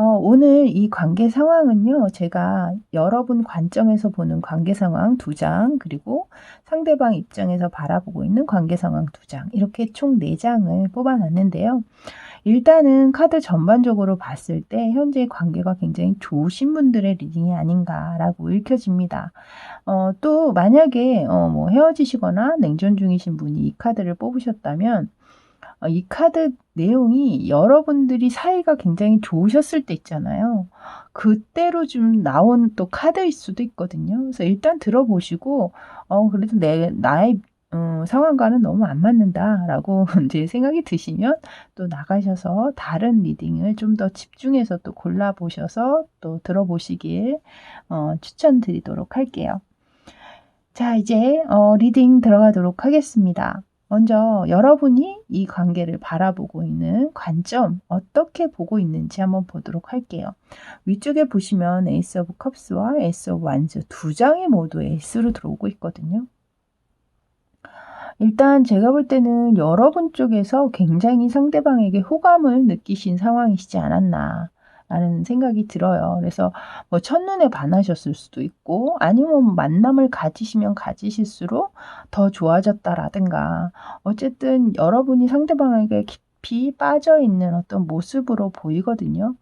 오늘 이 관계 상황은요, 제가 여러분 관점에서 보는 관계 상황 2장, 그리고 상대방 입장에서 바라보고 있는 관계 상황 2장, 이렇게 총 4장을 뽑아놨는데요. 일단은 카드 전반적으로 봤을 때 현재 관계가 굉장히 좋으신 분들의 리딩이 아닌가라고 읽혀집니다. 또 만약에 헤어지시거나 냉전 중이신 분이 이 카드를 뽑으셨다면 이 카드 내용이 여러분들이 사이가 굉장히 좋으셨을 때 있잖아요. 그때로 좀 나온 또 카드일 수도 있거든요. 그래서 일단 들어보시고 그래도 나의 상황과는 너무 안 맞는다라고 이제 생각이 드시면 또 나가셔서 다른 리딩을 좀 더 집중해서 또 골라보셔서 또 들어보시길 추천드리도록 할게요. 자, 이제 리딩 들어가도록 하겠습니다. 먼저 여러분이 이 관계를 바라보고 있는 관점, 어떻게 보고 있는지 한번 보도록 할게요. 위쪽에 보시면 에이스 오브 컵스와 에이스 오브 완즈 2장이 모두 에이스로 들어오고 있거든요. 일단 제가 볼 때는 여러분 쪽에서 굉장히 상대방에게 호감을 느끼신 상황이시지 않았나 라는 생각이 들어요. 그래서 첫눈에 반하셨을 수도 있고 아니면 만남을 가지시면 가지실수록 더 좋아졌다라든가 어쨌든 여러분이 상대방에게 깊이 빠져있는 어떤 모습으로 보이거든요.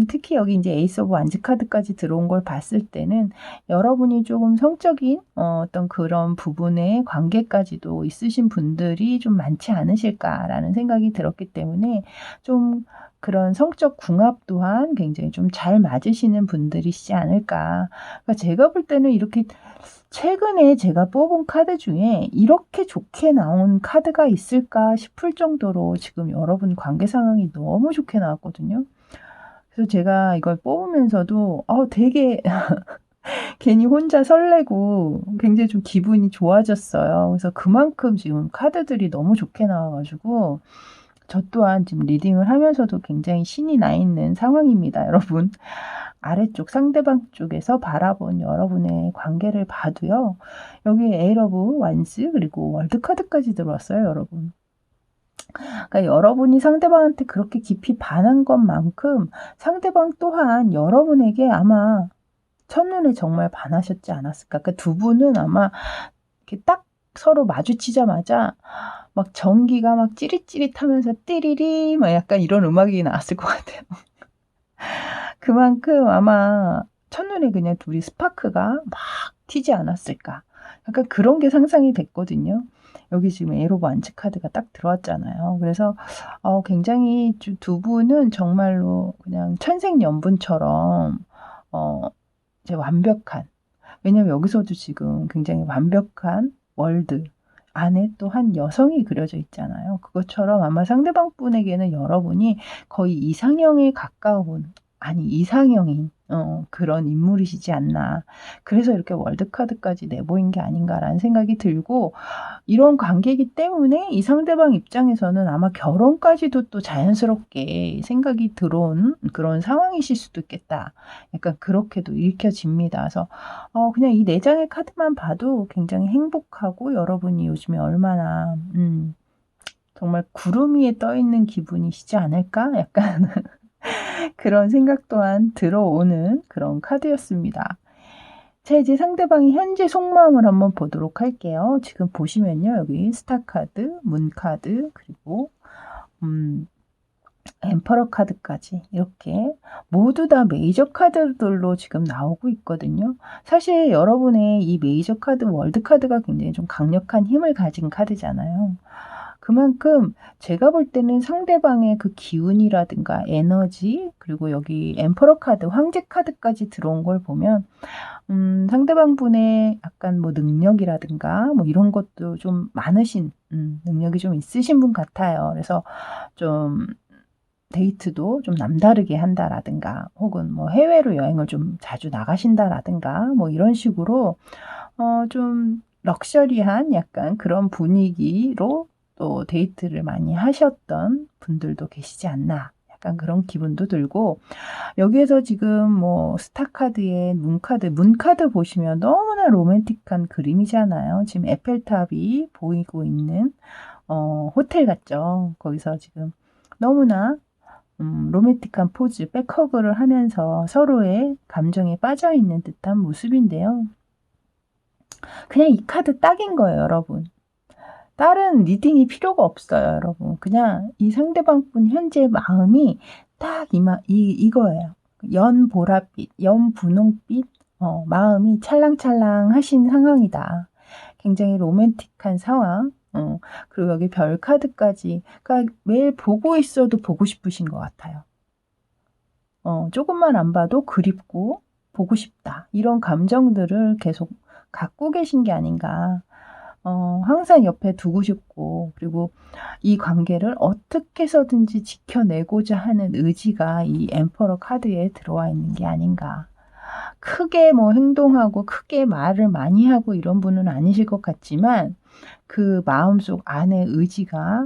특히 여기 이제 에이스 오브 완즈 카드까지 들어온 걸 봤을 때는 여러분이 조금 성적인 어떤 그런 부분의 관계까지도 있으신 분들이 좀 많지 않으실까라는 생각이 들었기 때문에 좀 그런 성적 궁합 또한 굉장히 좀 잘 맞으시는 분들이시지 않을까. 그러니까 제가 볼 때는 이렇게 최근에 제가 뽑은 카드 중에 이렇게 좋게 나온 카드가 있을까 싶을 정도로 지금 여러분 관계 상황이 너무 좋게 나왔거든요. 그래서 제가 이걸 뽑으면서도 되게 괜히 혼자 설레고 굉장히 좀 기분이 좋아졌어요. 그래서 그만큼 지금 카드들이 너무 좋게 나와가지고 저 또한 지금 리딩을 하면서도 굉장히 신이 나 있는 상황입니다, 여러분. 아래쪽 상대방 쪽에서 바라본 여러분의 관계를 봐도요. 여기 에이스 오브 완즈 그리고 월드 카드까지 들어왔어요, 여러분. 그러니까 여러분이 상대방한테 그렇게 깊이 반한 것만큼 상대방 또한 여러분에게 아마 첫눈에 정말 반하셨지 않았을까. 그러니까 두 분은 아마 이렇게 딱 서로 마주치자마자 막 전기가 막 찌릿찌릿하면서 띠리리 막 약간 이런 음악이 나왔을 것 같아요. 그만큼 아마 첫눈에 그냥 둘이 스파크가 막 튀지 않았을까. 약간 그런 게 상상이 됐거든요. 여기 지금 에이스 오브 완즈 카드가 딱 들어왔잖아요. 그래서 굉장히 두 분은 정말로 그냥 천생연분처럼 이제 완벽한, 왜냐면 여기서도 지금 굉장히 완벽한 월드, 안에 또 한 여성이 그려져 있잖아요. 그것처럼 아마 상대방 분에게는 여러분이 거의 이상형에 가까운, 아니 이상형인 그런 인물이시지 않나. 그래서 이렇게 월드카드까지 내보인 게 아닌가라는 생각이 들고, 이런 관계이기 때문에 이 상대방 입장에서는 아마 결혼까지도 또 자연스럽게 생각이 들어온 그런 상황이실 수도 있겠다. 약간 그렇게도 읽혀집니다. 그래서 그냥 이 4장의 카드만 봐도 굉장히 행복하고, 여러분이 요즘에 얼마나 정말 구름 위에 떠 있는 기분이시지 않을까? 약간 그런 생각 또한 들어오는 그런 카드였습니다. 자, 이제 상대방의 현재 속마음을 한번 보도록 할게요. 지금 보시면요. 여기 스타카드, 문카드, 그리고 엠퍼러 카드까지 이렇게 모두 다 메이저 카드들로 지금 나오고 있거든요. 사실 여러분의 이 메이저 카드, 월드 카드가 굉장히 좀 강력한 힘을 가진 카드잖아요. 그만큼 제가 볼 때는 상대방의 그 기운이라든가 에너지, 그리고 여기 엠퍼러 카드, 황제 카드까지 들어온 걸 보면 상대방 분의 약간 뭐 능력이라든가 뭐 이런 것도 좀 많으신, 능력이 좀 있으신 분 같아요. 그래서 좀 데이트도 좀 남다르게 한다라든가, 혹은 뭐 해외로 여행을 좀 자주 나가신다라든가, 뭐 이런 식으로 좀 럭셔리한 약간 그런 분위기로 또 데이트를 많이 하셨던 분들도 계시지 않나. 약간 그런 기분도 들고, 여기에서 지금 뭐 스타카드의 문카드 보시면 너무나 로맨틱한 그림이잖아요. 지금 에펠탑이 보이고 있는 호텔 같죠. 거기서 지금 너무나 로맨틱한 포즈, 백허그를 하면서 서로의 감정에 빠져 있는 듯한 모습인데요. 그냥 이 카드 딱인 거예요, 여러분. 다른 리딩이 필요가 없어요, 여러분. 그냥 이 상대방 분 현재 마음이 딱 이거예요. 연보랏빛, 연분홍빛, 마음이 찰랑찰랑 하신 상황이다. 굉장히 로맨틱한 상황. 그리고 여기 별 카드까지. 그러니까 매일 보고 있어도 보고 싶으신 것 같아요. 조금만 안 봐도 그립고 보고 싶다. 이런 감정들을 계속 갖고 계신 게 아닌가. 항상 옆에 두고 싶고, 그리고 이 관계를 어떻게 해서든지 지켜내고자 하는 의지가 이 엠퍼러 카드에 들어와 있는 게 아닌가. 크게 뭐 행동하고 크게 말을 많이 하고 이런 분은 아니실 것 같지만, 그 마음속 안의 의지가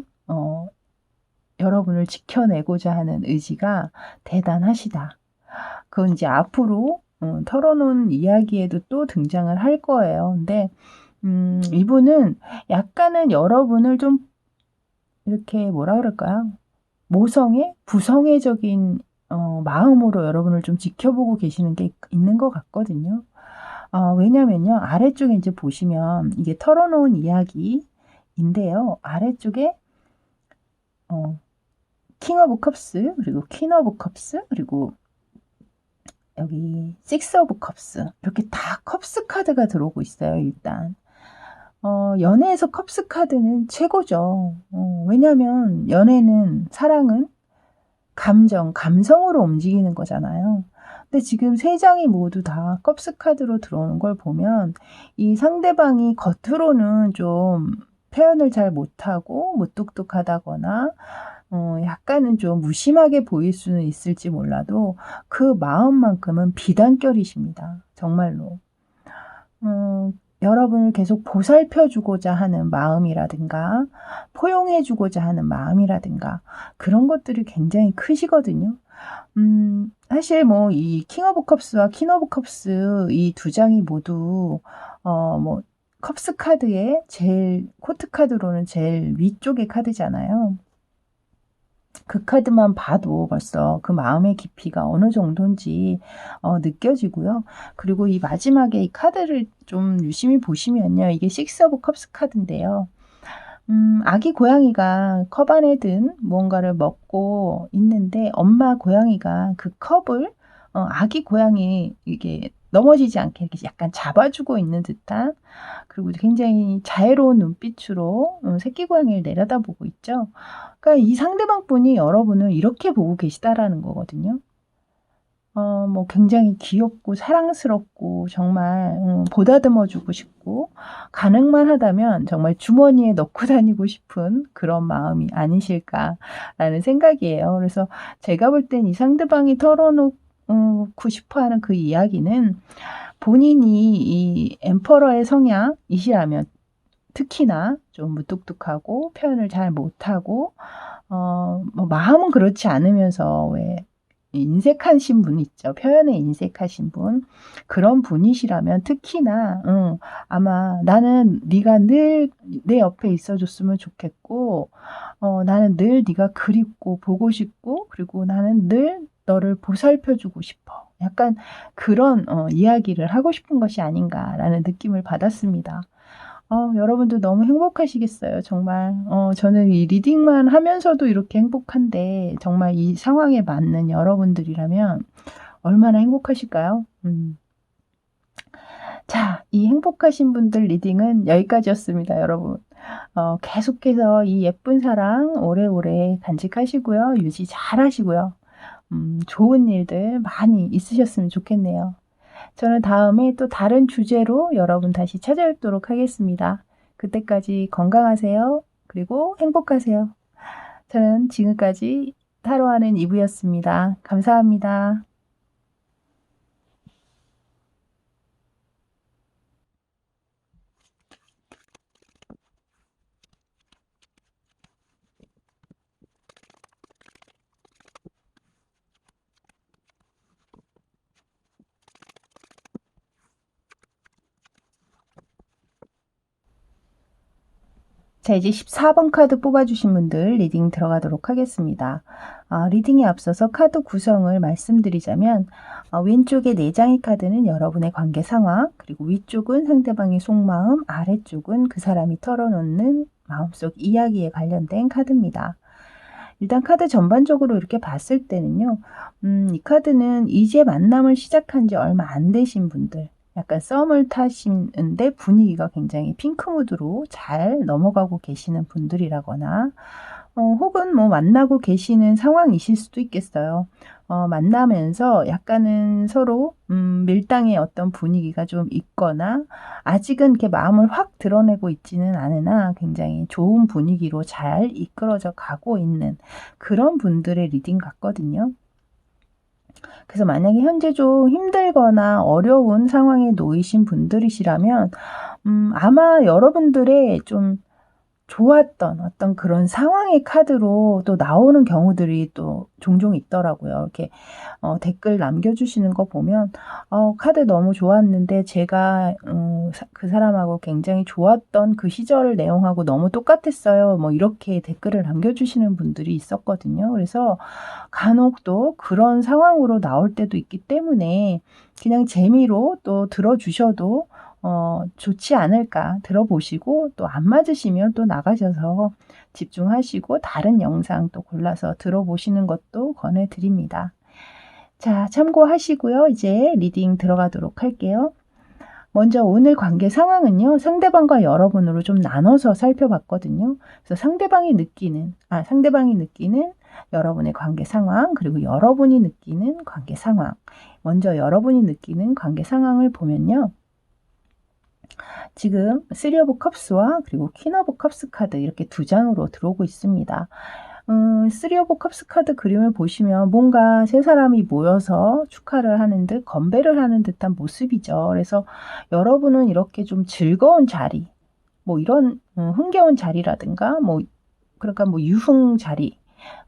여러분을 지켜내고자 하는 의지가 대단하시다. 그건 이제 앞으로 털어놓은 이야기에도 또 등장을 할 거예요. 근데 이분은 약간은 여러분을 좀 이렇게 뭐라 그럴까요? 모성애, 부성애적인 마음으로 여러분을 좀 지켜보고 계시는 게 있는 것 같거든요. 왜냐면요, 아래쪽에 이제 보시면 이게 털어놓은 이야기인데요. 아래쪽에 킹 오브 컵스, 그리고 퀸 오브 컵스, 그리고 여기 식스 오브 컵스, 이렇게 다 컵스 카드가 들어오고 있어요. 일단 연애에서 컵스 카드는 최고죠. 왜냐면 연애는, 사랑은 감성으로 움직이는 거잖아요. 근데 지금 3장이 모두 다 컵스 카드로 들어오는 걸 보면 이 상대방이 겉으로는 좀 표현을 잘 못하고 무뚝뚝하다거나 약간은 좀 무심하게 보일 수는 있을지 몰라도 그 마음만큼은 비단결이십니다. 정말로. 여러분을 계속 보살펴주고자 하는 마음이라든가, 포용해주고자 하는 마음이라든가, 그런 것들이 굉장히 크시거든요. 사실 뭐 이 킹 오브 컵스와 퀸 오브 컵스 이 2장이 모두 뭐 컵스 카드의 제일, 코트 카드로는 제일 위쪽의 카드잖아요. 그 카드만 봐도 벌써 그 마음의 깊이가 어느 정도인지 느껴지고요. 그리고 이 마지막에 이 카드를 좀 유심히 보시면요. 이게 식스 오브 컵스 카드인데요. 아기 고양이가 컵 안에 든 무언가를 먹고 있는데, 엄마 고양이가 그 컵을 아기 고양이 이게 넘어지지 않게 이렇게 약간 잡아주고 있는 듯한, 그리고 굉장히 자애로운 눈빛으로 새끼 고양이를 내려다보고 있죠. 그러니까 이 상대방 분이 여러분을 이렇게 보고 계시다라는 거거든요. 뭐 굉장히 귀엽고 사랑스럽고 정말 보다듬어 주고 싶고 가능만 하다면 정말 주머니에 넣고 다니고 싶은 그런 마음이 아니실까라는 생각이에요. 그래서 제가 볼 땐 이 상대방이 털어놓고 싶어하는 그 이야기는 본인이 이 엠퍼러의 성향이시라면 특히나 좀 무뚝뚝하고 표현을 잘 못하고 뭐 마음은 그렇지 않으면서 왜 인색하신 분 있죠. 표현에 인색하신 분. 그런 분이시라면 특히나 아마 나는 네가 늘 내 옆에 있어 줬으면 좋겠고 나는 늘 네가 그립고 보고 싶고 그리고 나는 늘 너를 보살펴 주고 싶어. 약간 그런 이야기를 하고 싶은 것이 아닌가라는 느낌을 받았습니다. 여러분도 너무 행복하시겠어요. 정말 저는 이 리딩만 하면서도 이렇게 행복한데 정말 이 상황에 맞는 여러분들이라면 얼마나 행복하실까요? 자, 이 행복하신 분들 리딩은 여기까지였습니다, 여러분. 계속해서 이 예쁜 사랑 오래오래 간직하시고요. 유지 잘 하시고요. 좋은 일들 많이 있으셨으면 좋겠네요. 저는 다음에 또 다른 주제로 여러분 다시 찾아뵙도록 하겠습니다. 그때까지 건강하세요. 그리고 행복하세요. 저는 지금까지 타로하는 이브였습니다. 감사합니다. 자, 이제 14번 카드 뽑아주신 분들 리딩 들어가도록 하겠습니다. 리딩에 앞서서 카드 구성을 말씀드리자면 왼쪽에 4장의 카드는 여러분의 관계 상황, 그리고 위쪽은 상대방의 속마음, 아래쪽은 그 사람이 털어놓는 마음속 이야기에 관련된 카드입니다. 일단 카드 전반적으로 이렇게 봤을 때는요. 이 카드는 이제 만남을 시작한 지 얼마 안 되신 분들, 약간 썸을 타시는데 분위기가 굉장히 핑크무드로 잘 넘어가고 계시는 분들이라거나 혹은 뭐 만나고 계시는 상황이실 수도 있겠어요. 만나면서 약간은 서로 밀당의 어떤 분위기가 좀 있거나 아직은 이렇게 마음을 확 드러내고 있지는 않으나 굉장히 좋은 분위기로 잘 이끌어져 가고 있는 그런 분들의 리딩 같거든요. 그래서 만약에 현재 좀 힘들거나 어려운 상황에 놓이신 분들이시라면 아마 여러분들의 좀 좋았던 어떤 그런 상황의 카드로 또 나오는 경우들이 또 종종 있더라고요. 이렇게 댓글 남겨주시는 거 보면 카드 너무 좋았는데 제가 그 사람하고 굉장히 좋았던 그 시절 내용하고 너무 똑같았어요. 뭐 이렇게 댓글을 남겨주시는 분들이 있었거든요. 그래서 간혹 또 그런 상황으로 나올 때도 있기 때문에 그냥 재미로 또 들어주셔도 좋지 않을까 들어보시고 또 안 맞으시면 또 나가셔서 집중하시고 다른 영상 또 골라서 들어보시는 것도 권해드립니다. 자, 참고하시고요. 이제 리딩 들어가도록 할게요. 먼저 오늘 관계 상황은요. 상대방과 여러분으로 좀 나눠서 살펴봤거든요. 그래서 상대방이 느끼는 여러분의 관계 상황, 그리고 여러분이 느끼는 관계 상황. 먼저 여러분이 느끼는 관계 상황을 보면요. 지금 3 오브 컵스와 그리고 퀸 오브 컵스 카드 이렇게 두 장으로 들어오고 있습니다. 3 오브 컵스 카드 그림을 보시면 뭔가 세 사람이 모여서 축하를 하는 듯 건배를 하는 듯한 모습이죠. 그래서 여러분은 이렇게 좀 즐거운 자리, 뭐 이런 흥겨운 자리라든가 그러니까 뭐 유흥 자리,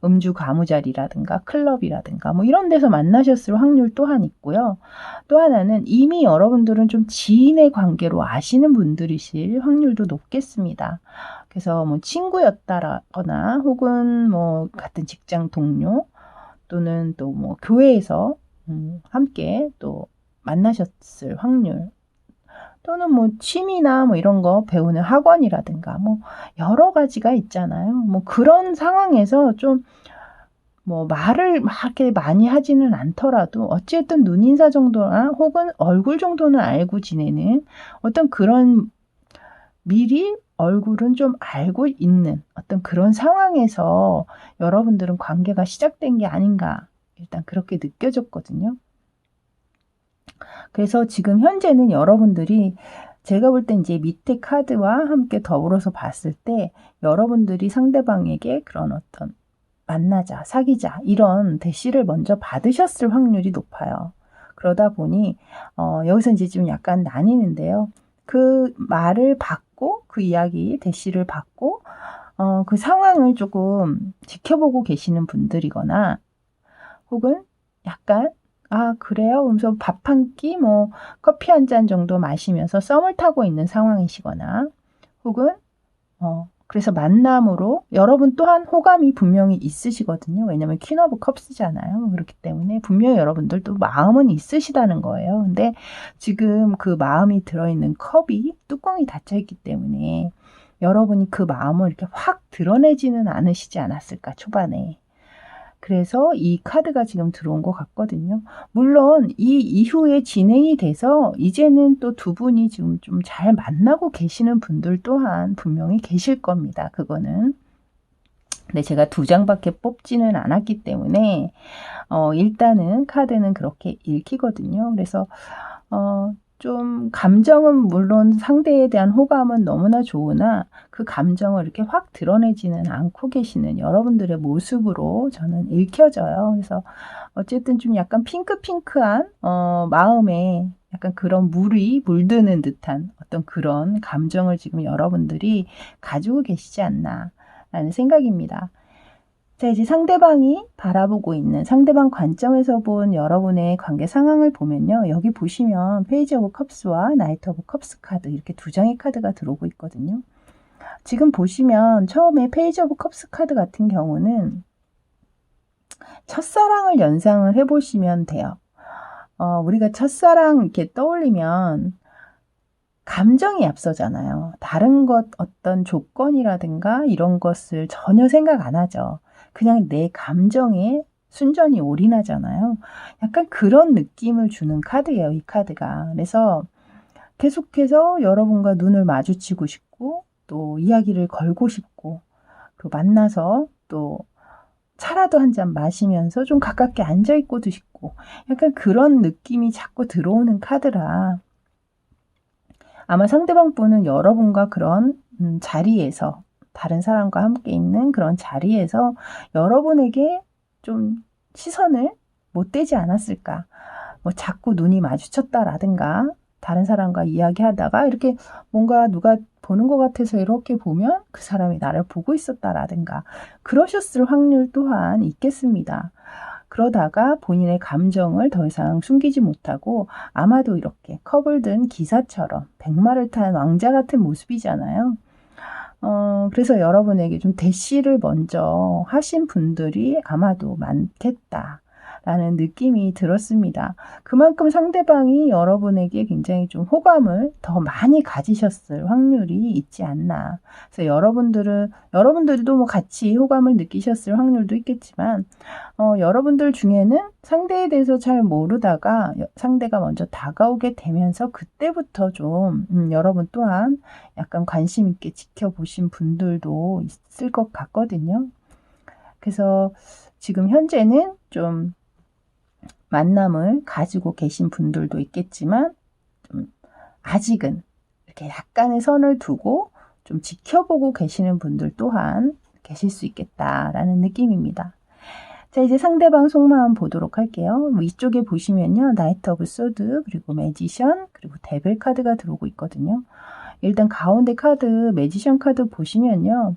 음주 가무 자리라든가 클럽이라든가 뭐 이런 데서 만나셨을 확률 또한 있고요. 또 하나는 이미 여러분들은 좀 지인의 관계로 아시는 분들이실 확률도 높겠습니다. 그래서 뭐 친구였다거나 혹은 뭐 같은 직장 동료 또는 또 뭐 교회에서 함께 또 만나셨을 확률 또는 뭐 취미나 뭐 이런 거 배우는 학원이라든가 뭐 여러 가지가 있잖아요. 뭐 그런 상황에서 좀 뭐 말을 막 이렇게 많이 하지는 않더라도 어쨌든 눈인사 정도나 혹은 얼굴 정도는 알고 지내는 어떤 그런 미리 얼굴은 좀 알고 있는 어떤 그런 상황에서 여러분들은 관계가 시작된 게 아닌가 일단 그렇게 느껴졌거든요. 그래서 지금 현재는 여러분들이 제가 볼 땐 이제 밑에 카드와 함께 더불어서 봤을 때 여러분들이 상대방에게 그런 어떤 만나자, 사귀자 이런 대시를 먼저 받으셨을 확률이 높아요. 그러다 보니 여기서 이제 좀 약간 나뉘는데요. 그 말을 받고 그 이야기 대시를 받고 그 상황을 조금 지켜보고 계시는 분들이거나 혹은 약간 그래요? 그러면서 밥 한 끼, 뭐 커피 한 잔 정도 마시면서 썸을 타고 있는 상황이시거나 혹은 그래서 만남으로 여러분 또한 호감이 분명히 있으시거든요. 왜냐면 퀸 오브 컵스잖아요. 그렇기 때문에 분명히 여러분들도 마음은 있으시다는 거예요. 근데 지금 그 마음이 들어있는 컵이 뚜껑이 닫혀있기 때문에 여러분이 그 마음을 이렇게 확 드러내지는 않으시지 않았을까, 초반에. 그래서 이 카드가 지금 들어온 것 같거든요. 물론 이 이후에 진행이 돼서 이제는 또 두 분이 지금 좀 잘 만나고 계시는 분들 또한 분명히 계실 겁니다. 그거는. 근데 제가 두 장밖에 뽑지는 않았기 때문에 일단은 카드는 그렇게 읽히거든요. 그래서 좀 감정은 물론 상대에 대한 호감은 너무나 좋으나 그 감정을 이렇게 확 드러내지는 않고 계시는 여러분들의 모습으로 저는 읽혀져요. 그래서 어쨌든 좀 약간 핑크핑크한 마음에 약간 그런 물이 물드는 듯한 어떤 그런 감정을 지금 여러분들이 가지고 계시지 않나 라는 생각입니다. 자, 이제 상대방이 바라보고 있는 상대방 관점에서 본 여러분의 관계 상황을 보면요. 여기 보시면 페이지 오브 컵스와 나이트 오브 컵스 카드 이렇게 두 장의 카드가 들어오고 있거든요. 지금 보시면 처음에 페이지 오브 컵스 카드 같은 경우는 첫사랑을 연상을 해보시면 돼요. 우리가 첫사랑 이렇게 떠올리면 감정이 앞서잖아요. 다른 것 어떤 조건이라든가 이런 것을 전혀 생각 안 하죠. 그냥 내 감정에 순전히 올인하잖아요. 약간 그런 느낌을 주는 카드예요, 이 카드가. 그래서 계속해서 여러분과 눈을 마주치고 싶고 또 이야기를 걸고 싶고 또 만나서 또 차라도 한 잔 마시면서 좀 가깝게 앉아있고도 싶고 약간 그런 느낌이 자꾸 들어오는 카드라 아마 상대방 분은 여러분과 그런 자리에서 다른 사람과 함께 있는 그런 자리에서 여러분에게 좀 시선을 못 대지 않았을까. 뭐 자꾸 눈이 마주쳤다라든가 다른 사람과 이야기하다가 이렇게 뭔가 누가 보는 것 같아서 이렇게 보면 그 사람이 나를 보고 있었다라든가 그러셨을 확률 또한 있겠습니다. 그러다가 본인의 감정을 더 이상 숨기지 못하고 아마도 이렇게 컵을 든 기사처럼 백마를 탄 왕자 같은 모습이잖아요. 그래서 여러분에게 좀 대시를 먼저 하신 분들이 아마도 많겠다. 라는 느낌이 들었습니다. 그만큼 상대방이 여러분에게 굉장히 좀 호감을 더 많이 가지셨을 확률이 있지 않나. 그래서 여러분들도 뭐 같이 호감을 느끼셨을 확률도 있겠지만, 여러분들 중에는 상대에 대해서 잘 모르다가 상대가 먼저 다가오게 되면서 그때부터 좀, 여러분 또한 약간 관심 있게 지켜보신 분들도 있을 것 같거든요. 그래서 지금 현재는 좀 만남을 가지고 계신 분들도 있겠지만 좀 아직은 이렇게 약간의 선을 두고 좀 지켜보고 계시는 분들 또한 계실 수 있겠다라는 느낌입니다. 자, 이제 상대방 속마음 보도록 할게요. 이쪽에 보시면요. 나이트 오브 소드, 그리고 매지션, 그리고 데빌 카드가 들어오고 있거든요. 일단 가운데 카드, 매지션 카드 보시면요.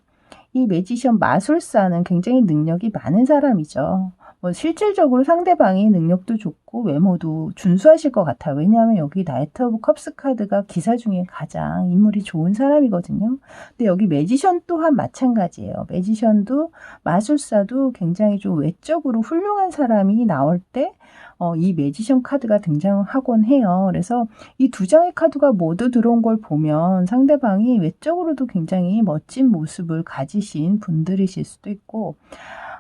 이 매지션 마술사는 굉장히 능력이 많은 사람이죠. 뭐 실질적으로 상대방이 능력도 좋고 외모도 준수하실 것 같아요. 왜냐하면 여기 나이트 오브 컵스 카드가 기사 중에 가장 인물이 좋은 사람이거든요. 근데 여기 매지션 또한 마찬가지예요. 매지션도 마술사도 굉장히 좀 외적으로 훌륭한 사람이 나올 때 이 매지션 카드가 등장하곤 해요. 그래서 이 두 장의 카드가 모두 들어온 걸 보면 상대방이 외적으로도 굉장히 멋진 모습을 가지신 분들이실 수도 있고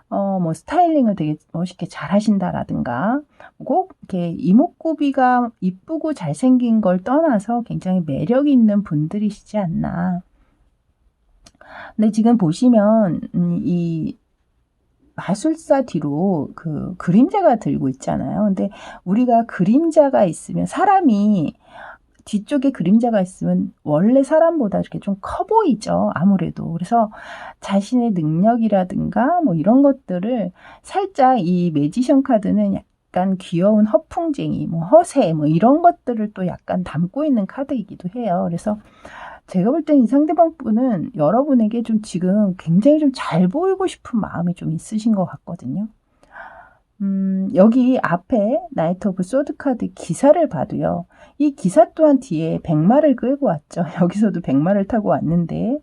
뭐 스타일링을 되게 멋있게 잘 하신다라든가 꼭 이렇게 이목구비가 이쁘고 잘생긴 걸 떠나서 굉장히 매력 있는 분들이시지 않나. 근데 지금 보시면 이 마술사 뒤로 그 그림자가 들고 있잖아요. 근데 우리가 그림자가 있으면 사람이 뒤쪽에 그림자가 있으면 원래 사람보다 이렇게 좀 커 보이죠. 아무래도. 그래서 자신의 능력이라든가 뭐 이런 것들을 살짝 이 매지션 카드는 약간 귀여운 허풍쟁이, 뭐 허세, 뭐 이런 것들을 또 약간 담고 있는 카드이기도 해요. 그래서 제가 볼 땐 이 상대방 분은 여러분에게 좀 지금 굉장히 좀 잘 보이고 싶은 마음이 좀 있으신 것 같거든요. 여기 앞에 나이트 오브 소드 카드 기사를 봐도요. 이 기사 또한 뒤에 백마를 끌고 왔죠. 여기서도 백마를 타고 왔는데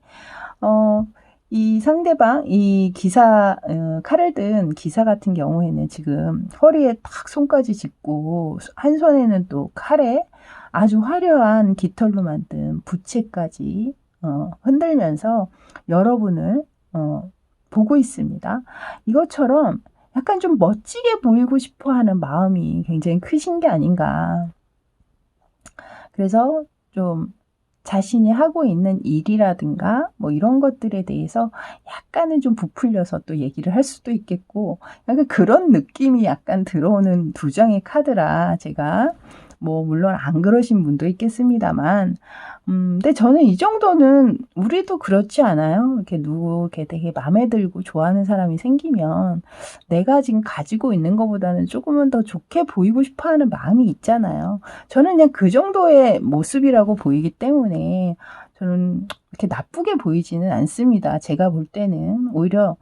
이 상대방 이 기사 칼을 든 기사 같은 경우에는 지금 허리에 딱 손까지 짚고 한 손에는 또 칼에 아주 화려한 깃털로 만든 부채까지 흔들면서 여러분을 보고 있습니다. 이것처럼 약간 좀 멋지게 보이고 싶어 하는 마음이 굉장히 크신 게 아닌가. 그래서 좀 자신이 하고 있는 일이라든가 뭐 이런 것들에 대해서 약간은 좀 부풀려서 또 얘기를 할 수도 있겠고, 약간 그런 느낌이 약간 들어오는 두 장의 카드라 제가 뭐 물론 안 그러신 분도 있겠습니다만 근데 저는 이 정도는 우리도 그렇지 않아요? 이렇게 이렇게 되게 마음에 들고 좋아하는 사람이 생기면 내가 지금 가지고 있는 것보다는 조금은 더 좋게 보이고 싶어 하는 마음이 있잖아요. 저는 그냥 그 정도의 모습이라고 보이기 때문에 저는 이렇게 나쁘게 보이지는 않습니다. 제가 볼 때는 오히려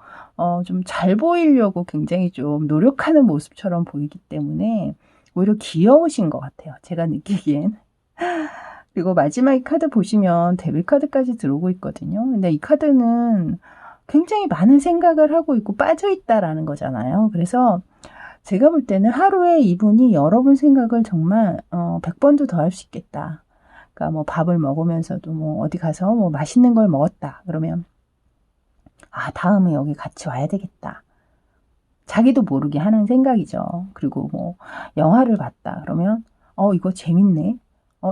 좀 잘 보이려고 굉장히 좀 노력하는 모습처럼 보이기 때문에 오히려 귀여우신 것 같아요. 제가 느끼기엔. 그리고 마지막 이 카드 보시면 데빌 카드까지 들어오고 있거든요. 근데 이 카드는 굉장히 많은 생각을 하고 있고 빠져 있다라는 거잖아요. 그래서 제가 볼 때는 하루에 이분이 여러분 생각을 정말 100번도 더 할 수 있겠다. 그러니까 뭐 밥을 먹으면서도 뭐 어디 가서 뭐 맛있는 걸 먹었다. 그러면 다음에 여기 같이 와야 되겠다. 자기도 모르게 하는 생각이죠. 그리고 뭐 영화를 봤다. 그러면 이거 재밌네.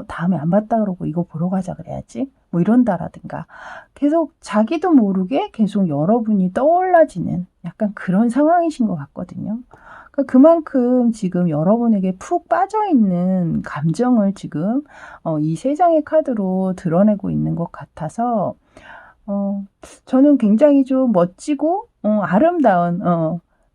다음에 안 봤다 그러고 이거 보러 가자 그래야지. 뭐 이런다라든가. 계속 자기도 모르게 계속 여러분이 떠올라지는 약간 그런 상황이신 것 같거든요. 그러니까 그만큼 지금 여러분에게 푹 빠져있는 감정을 지금 이 세 장의 카드로 드러내고 있는 것 같아서 저는 굉장히 좀 멋지고 아름다운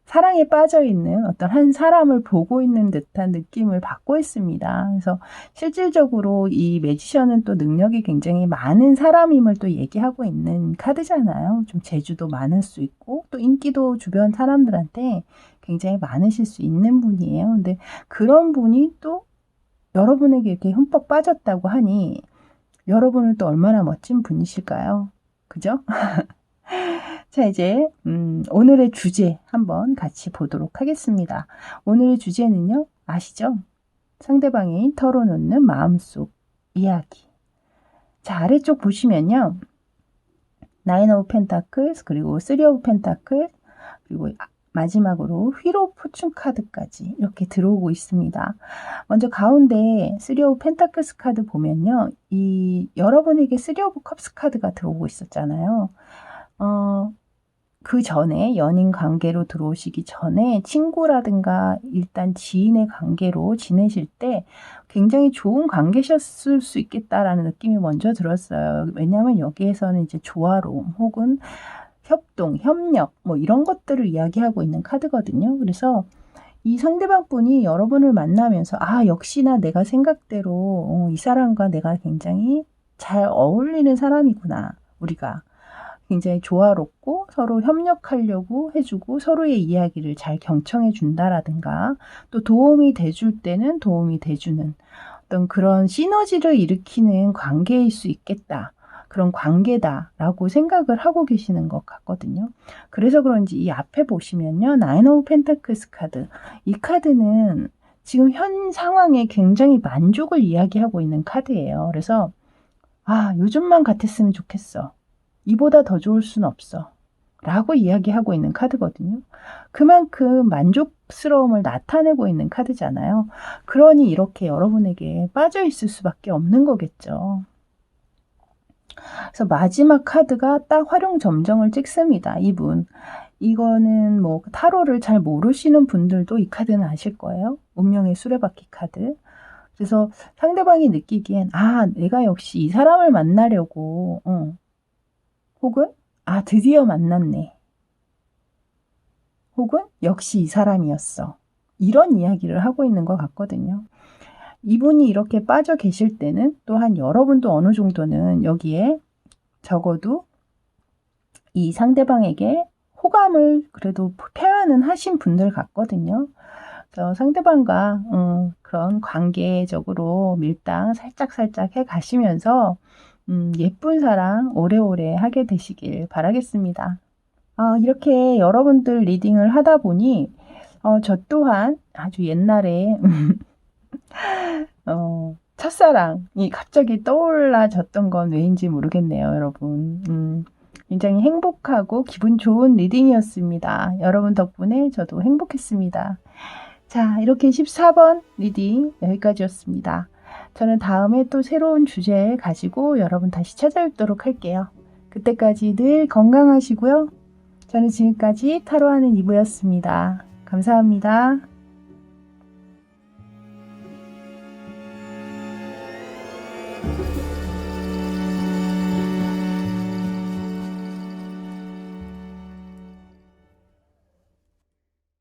사랑에 빠져있는 어떤 한 사람을 보고 있는 듯한 느낌을 받고 있습니다. 그래서 실질적으로 이 매지션은 또 능력이 굉장히 많은 사람임을 또 얘기하고 있는 카드잖아요. 좀 재주도 많을 수 있고 또 인기도 주변 사람들한테 굉장히 많으실 수 있는 분이에요. 근데 그런 분이 또 여러분에게 이렇게 흠뻑 빠졌다고 하니 여러분은 또 얼마나 멋진 분이실까요? 그죠? 자, 이제 오늘의 주제 한번 같이 보도록 하겠습니다. 오늘의 주제는요, 아시죠? 상대방이 털어놓는 마음속 이야기. 자, 아래쪽 보시면요, 나인 오브 펜타클스, 그리고 쓰리 오브 펜타클, 그리고 마지막으로 휘로 포춘 카드까지 이렇게 들어오고 있습니다. 먼저 가운데 쓰리 오브 펜타클스 카드 보면요, 이 여러분에게 쓰리 오브 컵스 카드가 들어오고 있었잖아요. 그 전에 연인 관계로 들어오시기 전에 친구라든가 일단 지인의 관계로 지내실 때 굉장히 좋은 관계셨을 수 있겠다라는 느낌이 먼저 들었어요. 왜냐하면 여기에서는 이제 조화로움 혹은 협동, 협력 뭐 이런 것들을 이야기하고 있는 카드거든요. 그래서 이 상대방 분이 여러분을 만나면서 역시나 내가 생각대로 이 사람과 내가 굉장히 잘 어울리는 사람이구나. 우리가. 굉장히 조화롭고 서로 협력하려고 해주고 서로의 이야기를 잘 경청해 준다라든가 또 도움이 돼줄 때는 도움이 돼주는 어떤 그런 시너지를 일으키는 관계일 수 있겠다. 그런 관계다라고 생각을 하고 계시는 것 같거든요. 그래서 그런지 이 앞에 보시면요. 나인 오브 펜타클스 카드. 이 카드는 지금 현 상황에 굉장히 만족을 이야기하고 있는 카드예요. 그래서 요즘만 같았으면 좋겠어. 이보다 더 좋을 순 없어. 라고 이야기하고 있는 카드거든요. 그만큼 만족스러움을 나타내고 있는 카드잖아요. 그러니 이렇게 여러분에게 빠져 있을 수밖에 없는 거겠죠. 그래서 마지막 카드가 딱 활용 점정을 찍습니다. 이분. 이거는 뭐 타로를 잘 모르시는 분들도 이 카드는 아실 거예요. 운명의 수레바퀴 카드. 그래서 상대방이 느끼기엔 내가 역시 이 사람을 만나려고 혹은 드디어 만났네. 혹은 역시 이 사람이었어. 이런 이야기를 하고 있는 것 같거든요. 이분이 이렇게 빠져 계실 때는 또한 여러분도 어느 정도는 여기에 적어도 이 상대방에게 호감을 그래도 표현은 하신 분들 같거든요. 그래서 상대방과 그런 관계적으로 밀당 살짝살짝 해 가시면서 예쁜 사랑 오래오래 하게 되시길 바라겠습니다. 이렇게 여러분들 리딩을 하다 보니 저 또한 아주 옛날에 첫사랑이 갑자기 떠올라졌던 건 왜인지 모르겠네요, 여러분. 굉장히 행복하고 기분 좋은 리딩이었습니다. 여러분 덕분에 저도 행복했습니다. 자, 이렇게 14번 리딩 여기까지였습니다. 저는 다음에 또 새로운 주제 가지고 여러분 다시 찾아뵙도록 할게요. 그때까지 늘 건강하시고요. 저는 지금까지 타로하는 이브였습니다. 감사합니다.